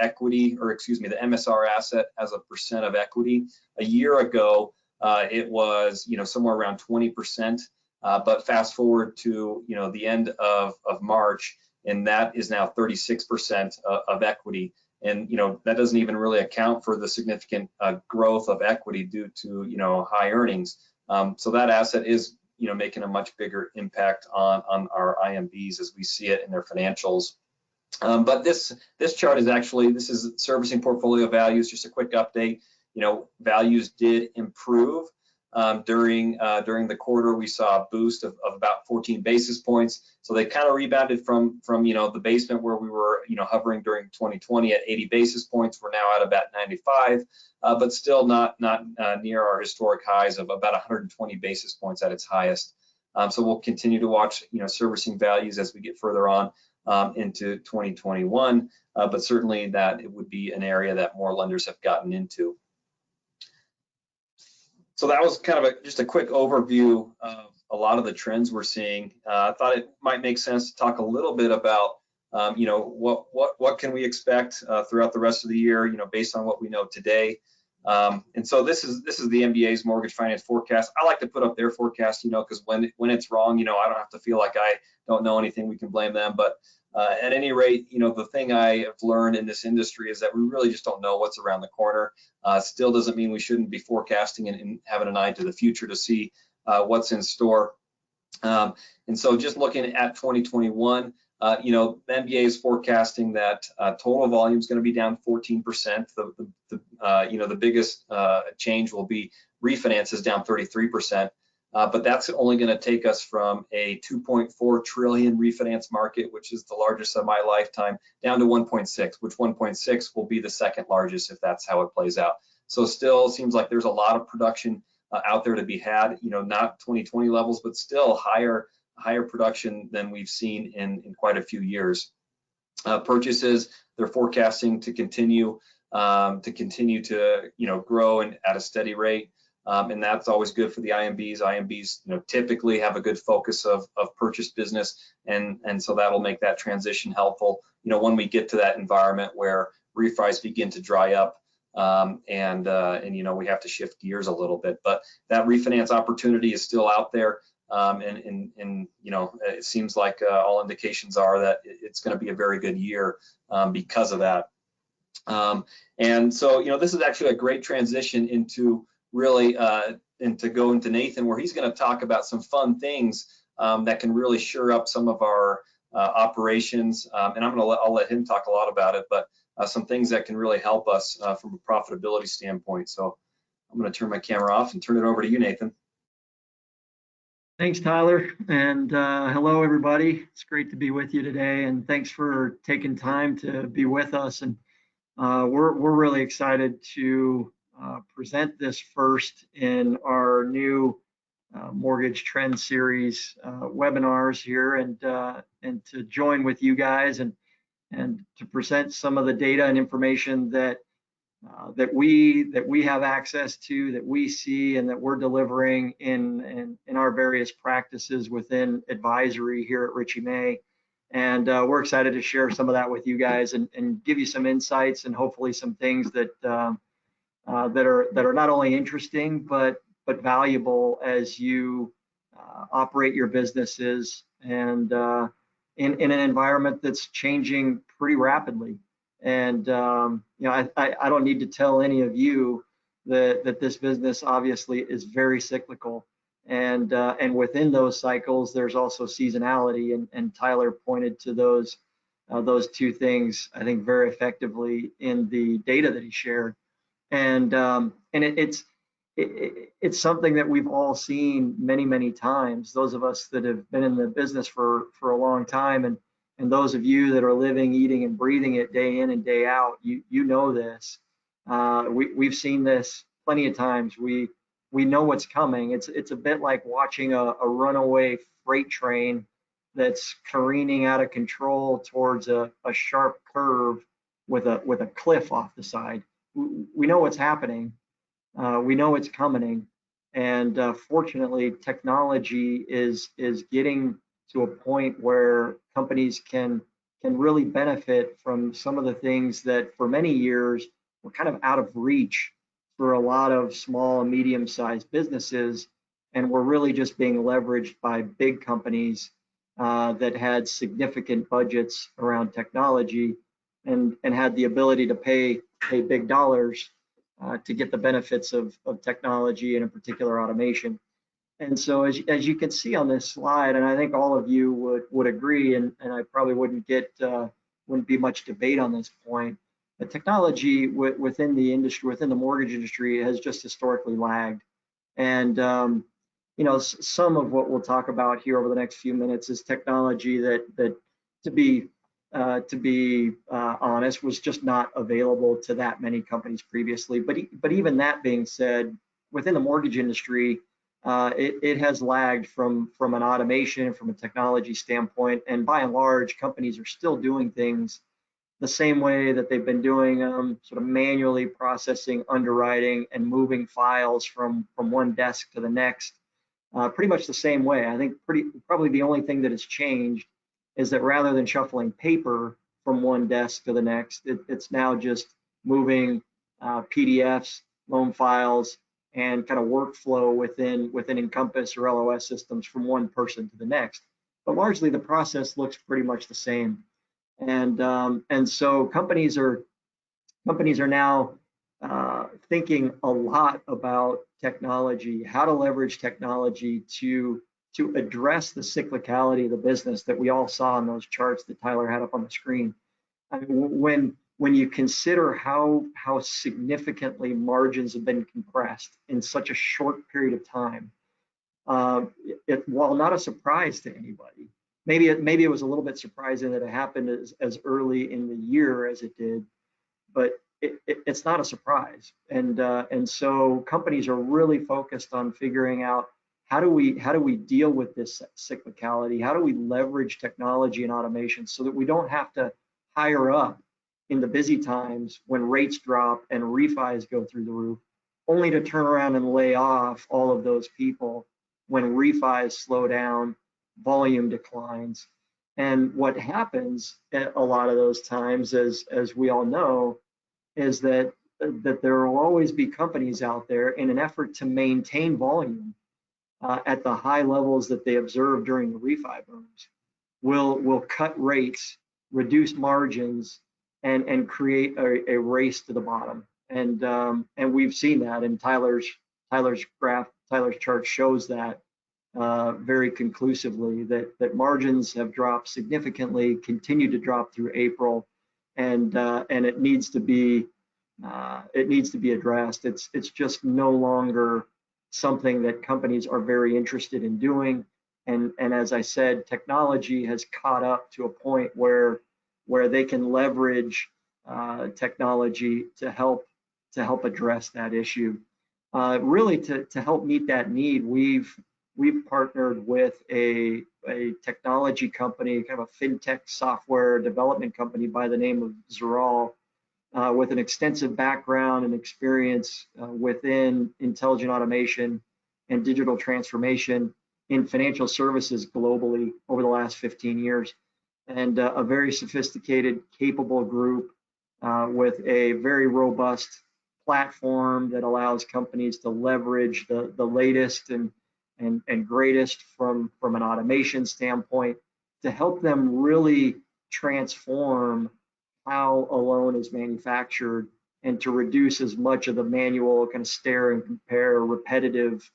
D: equity, or excuse me, the MSR asset as a percent of equity, a year ago, it was, somewhere around 20%. But fast forward to, the end of March, and that is now 36% of equity. And that doesn't even really account for the significant growth of equity due to high earnings. So that asset is making a much bigger impact on our IMBs as we see it in their financials. But this chart is actually, this is servicing portfolio values. Just a quick update. Values did improve during the quarter. We saw a boost of about 14 basis points. So they kind of rebounded from the basement where we were hovering during 2020 at 80 basis points. We're now at about 95, but still not near our historic highs of about 120 basis points at its highest. So we'll continue to watch servicing values as we get further on into 2021, but certainly that it would be an area that more lenders have gotten into. So that was kind of just a quick overview of a lot of the trends we're seeing. I thought it might make sense to talk a little bit about what can we expect throughout the rest of the year, based on what we know today. And so this is the MBA's mortgage finance forecast. I like to put up their forecast, because when it's wrong, I don't have to feel like I don't know anything. We can blame them. But at any rate, the thing I have learned in this industry is that we really just don't know what's around the corner. Still doesn't mean we shouldn't be forecasting and having an eye to the future to see what's in store. And so just looking at 2021, the MBA is forecasting that total volume is going to be down 14%. The biggest change will be refinances down 33%. But that's only going to take us from a 2.4 trillion refinance market, which is the largest of my lifetime, down to 1.6, which 1.6 will be the second largest if that's how it plays out. So still seems like there's a lot of production out there to be had, not 2020 levels, but still higher production than we've seen in quite a few years. Purchases, they're forecasting to continue to grow and at a steady rate. And that's always good for the IMBs. IMBs, typically have a good focus of purchase business, and so that'll make that transition helpful. When we get to that environment where refis begin to dry up, and we have to shift gears a little bit, but that refinance opportunity is still out there, and it seems like all indications are that it's going to be a very good year because of that. And so this is actually a great transition into really and to go into Nathan, where he's going to talk about some fun things that can really shore up some of our operations. And I'll let him talk a lot about it, but some things that can really help us from a profitability standpoint. So I'm going to turn my camera off and turn it over to you, Nathan.
E: Thanks, Tyler, and hello, everybody. It's great to be with you today, and thanks for taking time to be with us. And we're really excited to present this first in our new mortgage trend series webinars here, and to join with you guys and to present some of the data and information that we have access to, that we see, and that we're delivering in our various practices within advisory here at Richey May. And we're excited to share some of that with you guys and give you some insights and hopefully some things that are not only interesting but valuable as you operate your businesses and in an environment that's changing pretty rapidly. And I don't need to tell any of you that this business obviously is very cyclical, and within those cycles there's also seasonality, and Tyler pointed to those two things, I think, very effectively in the data that he shared. And it's something that we've all seen many times, those of us that have been in the business for a long time, and those of you that are living, eating, and breathing it day in and day out. You know this. We've seen this plenty of times. We know what's coming. It's a bit like watching a runaway freight train that's careening out of control towards a sharp curve with a cliff off the side. We know what's happening. We know it's coming, and fortunately, technology is getting to a point where companies can really benefit from some of the things that for many years were kind of out of reach for a lot of small and medium-sized businesses, and were really just being leveraged by big companies that had significant budgets around technology. and had the ability to pay big dollars to get the benefits of technology and in particular automation. And so as you can see on this slide, and I think all of you would agree, and I probably wouldn't be much debate on this point, the technology within the industry, within the mortgage industry, has just historically lagged. And you know, some of what we'll talk about here over the next few minutes is technology that to be honest, was just not available to that many companies previously. But even that being said, within the mortgage industry, it has lagged from an automation, from a technology standpoint, and by and large, companies are still doing things the same way that they've been doing them, sort of manually processing, underwriting, and moving files from one desk to the next, pretty much the same way. I think probably the only thing that has changed is that rather than shuffling paper from one desk to the next, it's now just moving PDFs, loan files, and kind of workflow within Encompass or LOS systems from one person to the next. But largely the process looks pretty much the same. And so companies are now thinking a lot about technology, how to leverage technology to address the cyclicality of the business that we all saw in those charts that Tyler had up on the screen. I mean, when you consider how significantly margins have been compressed in such a short period of time, while not a surprise to anybody, maybe it was a little bit surprising that it happened as early in the year as it did, but it's not a surprise. And so companies are really focused on figuring out how do we deal with this cyclicality? How do we leverage technology and automation so that we don't have to hire up in the busy times when rates drop and refis go through the roof, only to turn around and lay off all of those people when refis slow down, volume declines. And what happens at a lot of those times, as we all know, is that there will always be companies out there in an effort to maintain volume at the high levels that they observe during the refi booms, will cut rates, reduce margins, and create a race to the bottom. And we've seen that, and Tyler's chart shows that very conclusively, that margins have dropped significantly, continue to drop through April, and it needs to be addressed. It's just no longer something that companies are very interested in doing. And as I said, technology has caught up to a point where they can leverage technology to help address that issue. Really, to help meet that need, we've partnered with a technology company, kind of a fintech software development company by the name of Zeral, with an extensive background and experience within intelligent automation and digital transformation in financial services globally over the last 15 years. And a very sophisticated, capable group with a very robust platform that allows companies to leverage the latest and greatest from an automation standpoint to help them really transform how a loan is manufactured and to reduce as much of the manual kind of stare and compare repetitive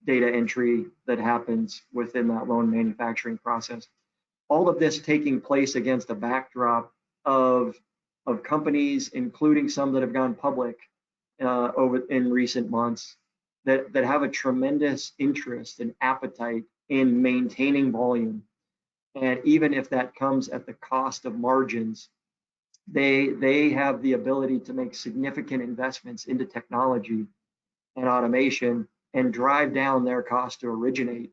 E: data entry that happens within that loan manufacturing process. All of this taking place against a backdrop of companies, including some that have gone public in recent months, that have a tremendous interest and appetite in maintaining volume. And even if that comes at the cost of margins, they have the ability to make significant investments into technology and automation and drive down their cost to originate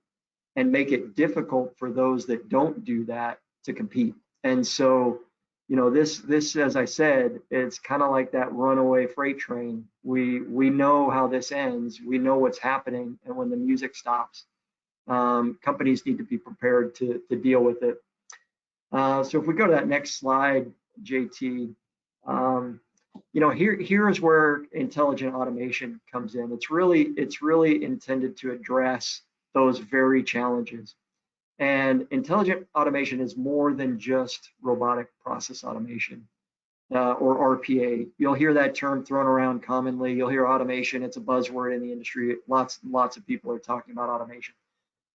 E: and make it difficult for those that don't do that to compete. And so, you know, this as I said, it's kind of like that runaway freight train. We know how this ends. We know what's happening, and when the music stops, companies need to be prepared to deal with it. So if we go to that next slide, JT, you know, here is where intelligent automation comes in. It's really intended to address those very challenges. And intelligent automation is more than just robotic process automation. or RPA. You'll hear that term thrown around commonly. You'll hear automation. It's a buzzword in the industry. Lots of people are talking about automation,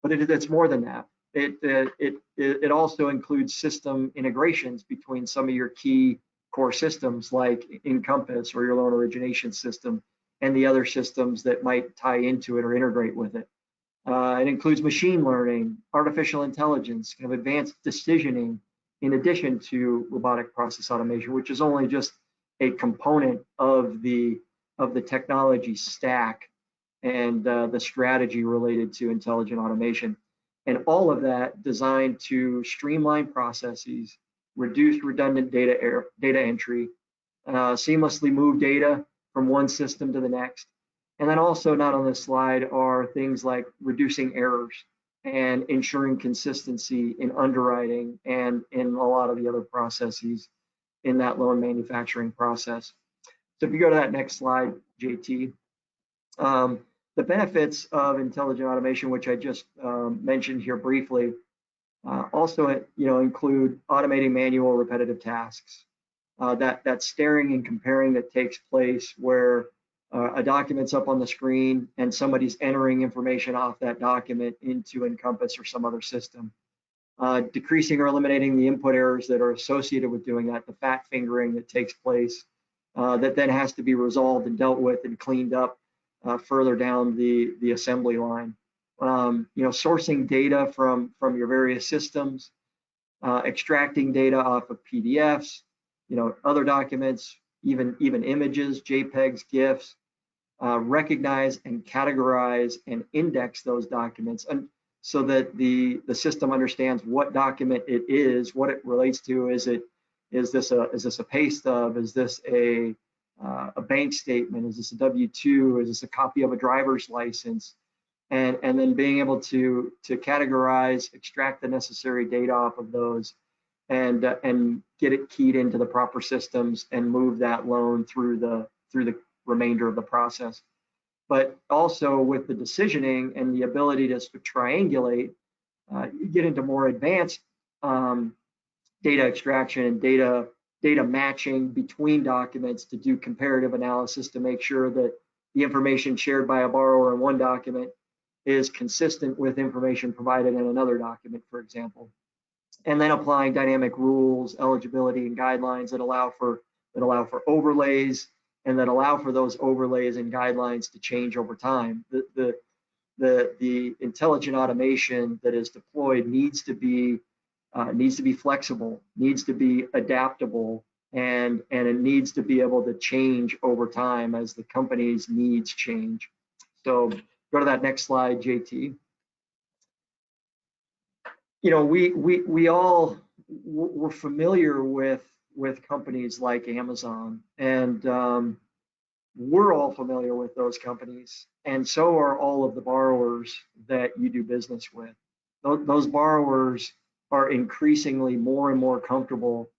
E: but it's more than that. It also includes system integrations between some of your key core systems like Encompass or your loan origination system and the other systems that might tie into it or integrate with it. It includes machine learning, artificial intelligence, kind of advanced decisioning, in addition to robotic process automation, which is only just a component of the technology stack and the strategy related to intelligent automation. And all of that designed to streamline processes, reduce redundant data entry, seamlessly move data from one system to the next. And then also not on this slide are things like reducing errors and ensuring consistency in underwriting and in a lot of the other processes in that loan manufacturing process. So if you go to that next slide, JT, the benefits of intelligent automation, which I just mentioned here briefly, also include automating manual repetitive tasks. That staring and comparing that takes place where a document's up on the screen and somebody's entering information off that document into Encompass or some other system. Decreasing or eliminating the input errors that are associated with doing that, the fat fingering that takes place that then has to be resolved and dealt with and cleaned up further down the assembly line. Sourcing data from your various systems, extracting data off of PDFs, other documents, even images, JPEGs, GIFs, recognize and categorize and index those documents, and so that the system understands what document it is, what it relates to. Is this a pay stub? Is this a bank statement? Is this a W-2? Is this a copy of a driver's license? And then being able to categorize, extract the necessary data off of those, and get it keyed into the proper systems and move that loan through the remainder of the process. But also with the decisioning and the ability to triangulate, you get into more advanced data extraction and data matching between documents to do comparative analysis to make sure that the information shared by a borrower in one document is consistent with information provided in another document, for example. And then applying dynamic rules, eligibility, and guidelines that allow for overlays, and that allow for those overlays and guidelines to change over time. The intelligent automation that is deployed needs to be flexible, needs to be adaptable, and it needs to be able to change over time as the company's needs change. So go to that next slide, JT. We're familiar with companies like Amazon, and we're all familiar with those companies, and so are all of the borrowers that you do business with. Those borrowers are increasingly more and more comfortable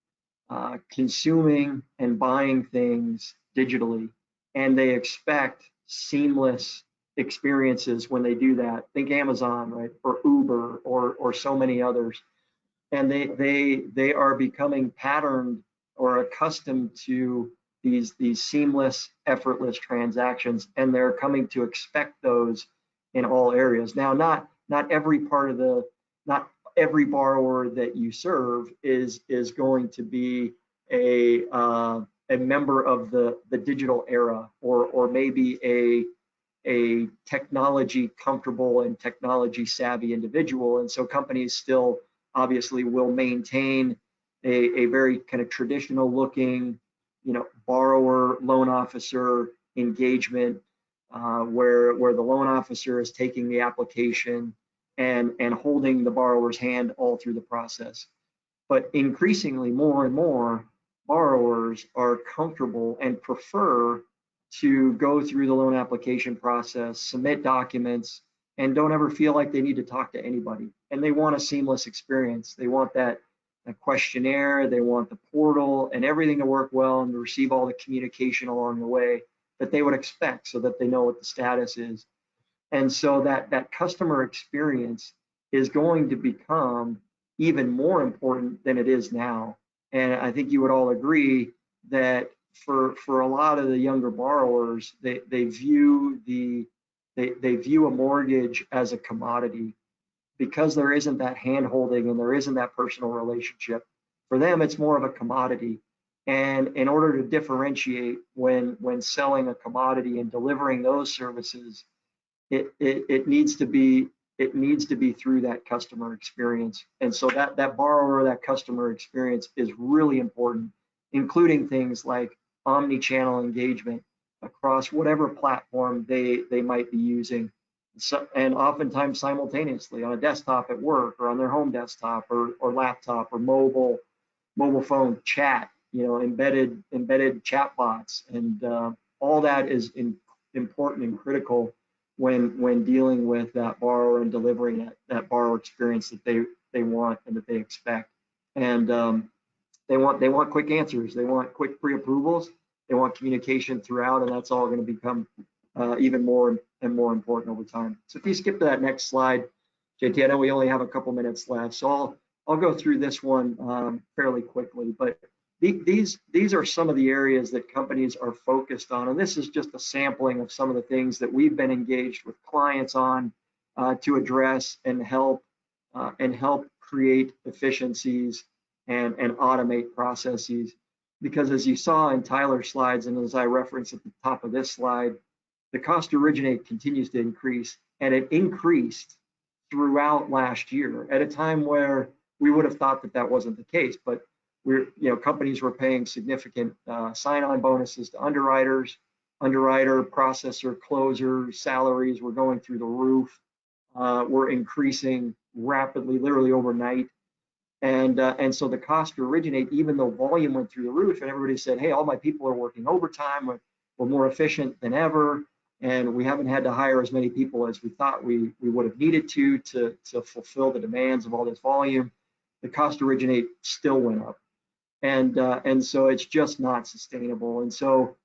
E: consuming and buying things digitally, and they expect seamless experiences when they do that. Think Amazon, right, or Uber, or so many others. And they are becoming patterned or accustomed to these seamless, effortless transactions, and they're coming to expect those in all areas. Now, not every borrower that you serve is going to be a member of the digital era, or maybe a technology comfortable and technology savvy individual. And so companies still obviously will maintain a very kind of traditional looking, borrower loan officer engagement, where the loan officer is taking the application and holding the borrower's hand all through the process. But increasingly, more and more borrowers are comfortable and prefer to go through the loan application process, submit documents, and don't ever feel like they need to talk to anybody. And they want a seamless experience. They want that questionnaire, they want the portal and everything to work well and to receive all the communication along the way that they would expect, so that they know what the status is. And so that customer experience is going to become even more important than it is now. And I think you would all agree that for a lot of the younger borrowers, they view they view a mortgage as a commodity because there isn't that hand holding and there isn't that personal relationship. For them, it's more of a commodity. And in order to differentiate when selling a commodity and delivering those services, it needs to be through that customer experience. And so that borrower, that customer experience is really important, including things like omni-channel engagement across whatever platform they might be using. So, and oftentimes simultaneously on a desktop at work or on their home desktop or laptop or mobile phone chat, embedded chat bots, and all that is important and critical when dealing with that borrower and delivering that borrower experience that they want and that they expect. And they want quick answers, they want quick pre-approvals, they want communication throughout, and that's all going to become even more and more important over time. So if you skip to that next slide, JT, I know we only have a couple minutes left, so I'll go through this one fairly quickly. But these are some of the areas that companies are focused on, and this is just a sampling of some of the things that we've been engaged with clients on to address and help create efficiencies and automate processes. Because as you saw in Tyler's slides, and as I referenced at the top of this slide, the cost to originate continues to increase, and it increased throughout last year at a time where we would have thought that wasn't the case. But companies were paying significant sign-on bonuses to underwriters, processor, closers, salaries were going through the roof, were increasing rapidly, literally overnight. And so the cost to originate, even though volume went through the roof and everybody said, hey, all my people are working overtime, we're more efficient than ever, and we haven't had to hire as many people as we thought we would have needed to fulfill the demands of all this volume, the cost to originate still went up. And so it's just not sustainable. And so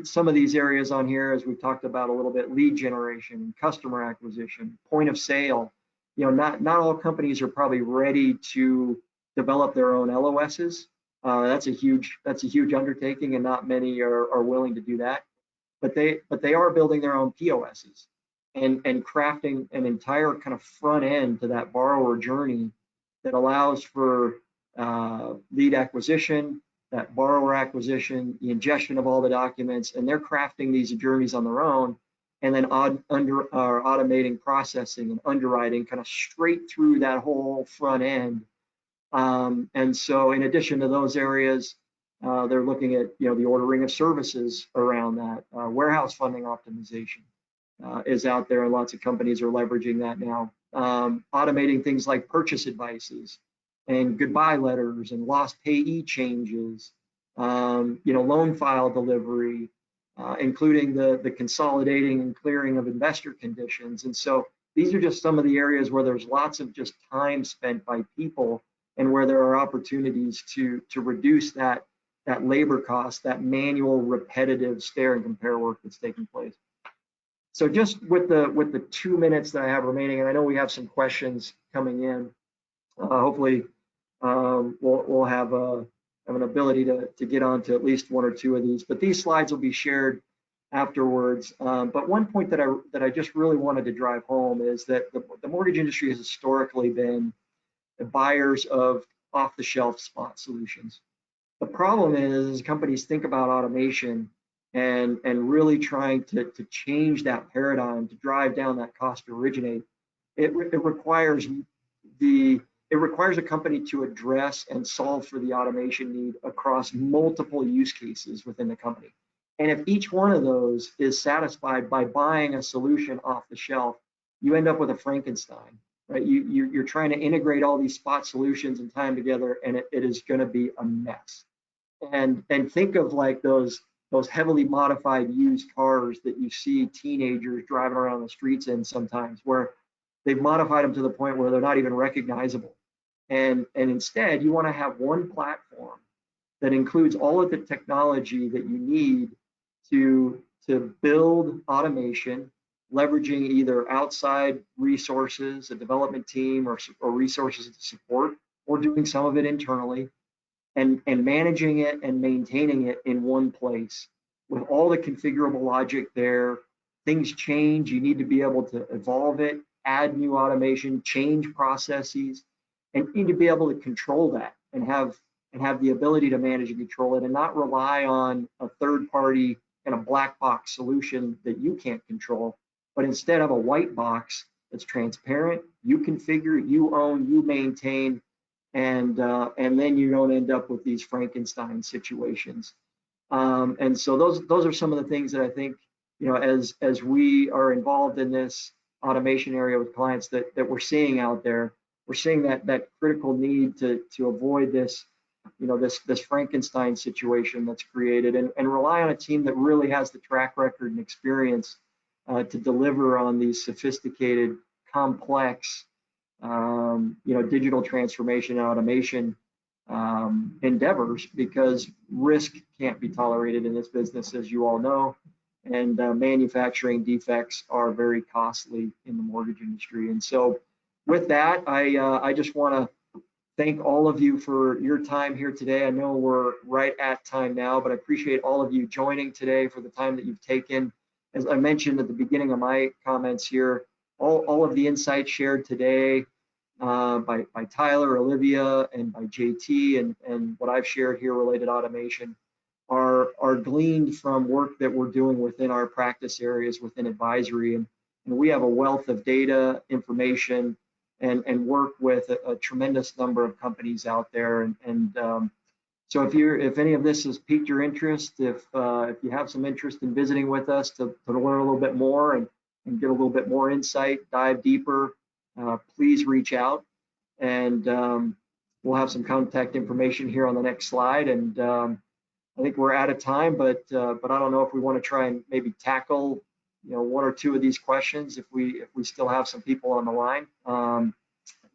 E: some of these areas on here, as we've talked about a little bit, lead generation, customer acquisition, point of sale, not all companies are probably ready to develop their own LOSs. That's a huge undertaking, and not many are willing to do that. But they are building their own POSs and crafting an entire kind of front end to that borrower journey that allows for lead acquisition, that borrower acquisition, the ingestion of all the documents, and they're crafting these journeys on their own, and then automating processing and underwriting kind of straight through that whole front end. And so in addition to those areas, they're looking at the ordering of services around that. Warehouse funding optimization is out there, and lots of companies are leveraging that now. Automating things like purchase advices and goodbye letters and lost payee changes, loan file delivery, including the consolidating and clearing of investor conditions. And so these are just some of the areas where there's lots of just time spent by people, and where there are opportunities to reduce that labor cost, that manual repetitive stare and compare work that's taking place. So just with the 2 minutes that I have remaining, and I know we have some questions coming in, hopefully we'll have an ability to get on to at least one or two of these, but these slides will be shared afterwards. But one point that I just really wanted to drive home is that the mortgage industry has historically been the buyers of off-the-shelf spot solutions. The problem is companies think about automation and really trying to change that paradigm to drive down that cost to originate. It requires a company to address and solve for the automation need across multiple use cases within the company. And if each one of those is satisfied by buying a solution off the shelf, you end up with a Frankenstein, right? You're trying to integrate all these spot solutions and tie them together, and it is going to be a mess. And think of like those heavily modified used cars that you see teenagers driving around the streets in sometimes, where they've modified them to the point where they're not even recognizable. And instead, you want to have one platform that includes all of the technology that you need to build automation, leveraging either outside resources, a development team, or resources to support, or doing some of it internally, and managing it and maintaining it in one place with all the configurable logic there. Things change, you need to be able to evolve it, add new automation, change processes, and you need to be able to control that and have the ability to manage and control it and not rely on a third party and a black box solution that you can't control, but instead have a white box that's transparent, you configure, you own, you maintain, and then you don't end up with these Frankenstein situations. And so those are some of the things that I think, you know, as we are involved in this automation area with clients that we're seeing out there, we're seeing that critical need to avoid this, you know, this Frankenstein situation that's created, and rely on a team that really has the track record and experience to deliver on these sophisticated, complex, you know, digital transformation and automation endeavors, because risk can't be tolerated in this business, as you all know, and manufacturing defects are very costly in the mortgage industry. And so with that, I just want to thank all of you for your time here today. I know we're right at time now, but I appreciate all of you joining today, for the time that you've taken. As I mentioned at the beginning of my comments here, all of the insights shared today by Tyler, Olivia, and by JT, and what I've shared here related to automation are gleaned from work that we're doing within our practice areas within advisory. And we have a wealth of data, information, and work with a tremendous number of companies out there. So if any of this has piqued your interest, if you have some interest in visiting with us to learn a little bit more and get a little bit more insight, dive deeper, please reach out, and we'll have some contact information here on the next slide. And I think we're out of time, but I don't know if we want to try and maybe tackle, you know, one or two of these questions if we still have some people on the line.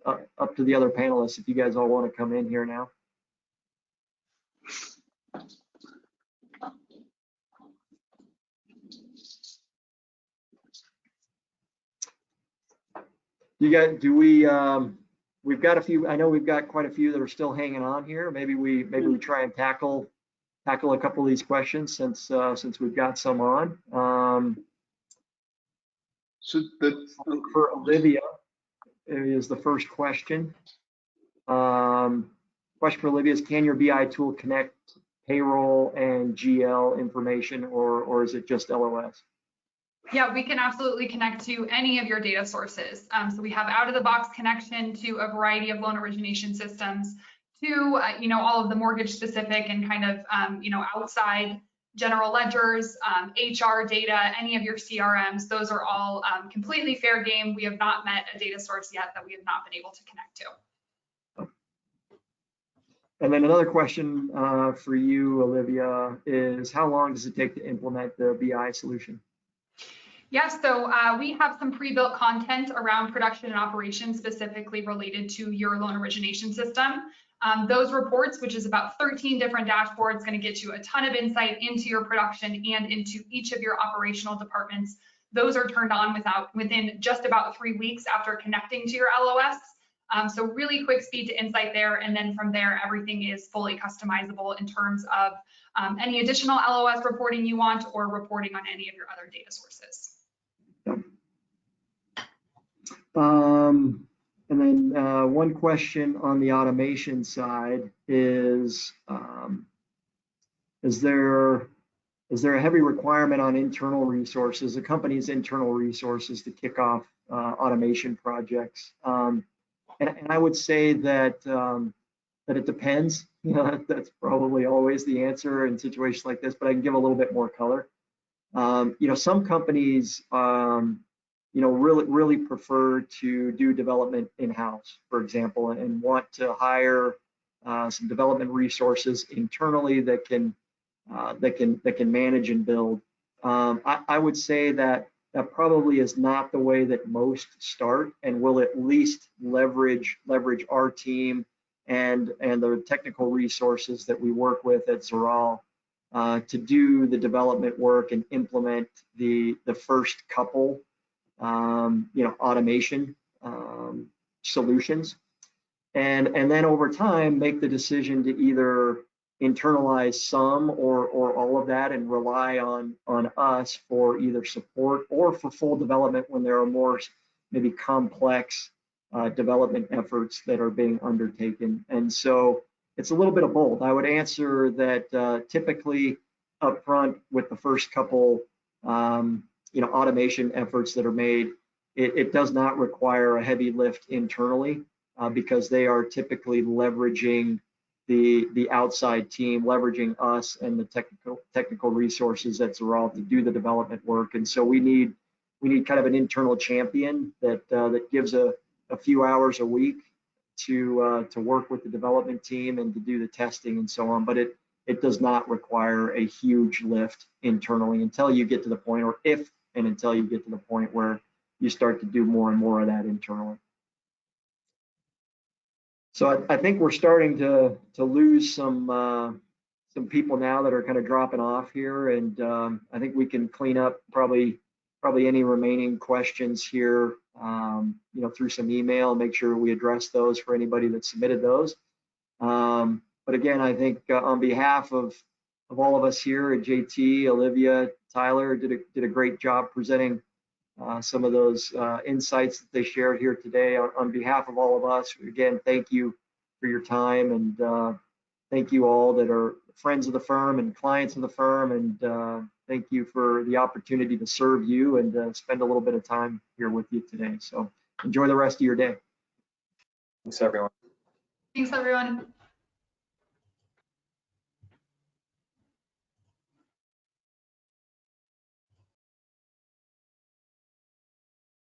E: Up to the other panelists if you guys all want to come in here now. You guys, we've got a few, I know we've got quite a few that are still hanging on here. Maybe we try and tackle a couple of these questions since we've got some on.
B: So
E: for Olivia is the first question. Question for Olivia is, can your BI tool connect payroll and GL information, or is it just LOS?
C: Yeah, we can absolutely connect to any of your data sources. So we have out-of-the-box connection to a variety of loan origination systems, to you know, all of the mortgage specific and kind of you know, outside general ledgers, HR data, any of your CRMs. Those are all completely fair game. We have not met a data source yet that we have not been able to connect to.
E: And then another question for you, Olivia, is how long does it take to implement the BI solution?
C: Yes, so we have some pre-built content around production and operations specifically related to your loan origination system. Those reports, which is about 13 different dashboards, going to get you a ton of insight into your production and into each of your operational departments. Those are turned on within just about 3 weeks after connecting to your LOS. So really quick speed to insight there. And then from there, everything is fully customizable in terms of any additional LOS reporting you want, or reporting on any of your other data sources.
E: And then one question on the automation side is there a heavy requirement on internal resources, the company's internal resources, to kick off automation projects? And I would say that it depends. You know, that's probably always the answer in situations like this, but I can give a little bit more color. You know, some companies you know, really prefer to do development in-house, for example, and want to hire some development resources internally that can manage and build. I would say that probably is not the way that most start, and will at least leverage our team and the technical resources that we work with at Zeral to do the development work and implement the first couple you know, automation solutions. and then over time make the decision to either internalize some or all of that and rely on us for either support or for full development when there are more maybe complex development efforts that are being undertaken. And so it's a little bit of both. I would answer that typically upfront with the first couple automation efforts that are made, it does not require a heavy lift internally because they are typically leveraging the outside team, leveraging us and the technical resources at Zoral to do the development work. And so we need kind of an internal champion that gives a few hours a week to work with the development team and to do the testing and so on. But it does not require a huge lift internally until you get to the point, or if and until you get to the point where you start to do more and more of that internally. So I think we're starting to lose some people now that are kind of dropping off here, and I think we can clean up probably any remaining questions here, through some email, and make sure we address those for anybody that submitted those. But again, I think on behalf of all of us here at JT, Olivia, Tyler did a great job presenting some of those insights that they shared here today. On behalf of all of us, again, thank you for your time, and thank you all that are friends of the firm and clients of the firm, and thank you for the opportunity to serve you and spend a little bit of time here with you today. So enjoy the rest of your day.
D: Thanks, everyone.
C: Thanks, everyone.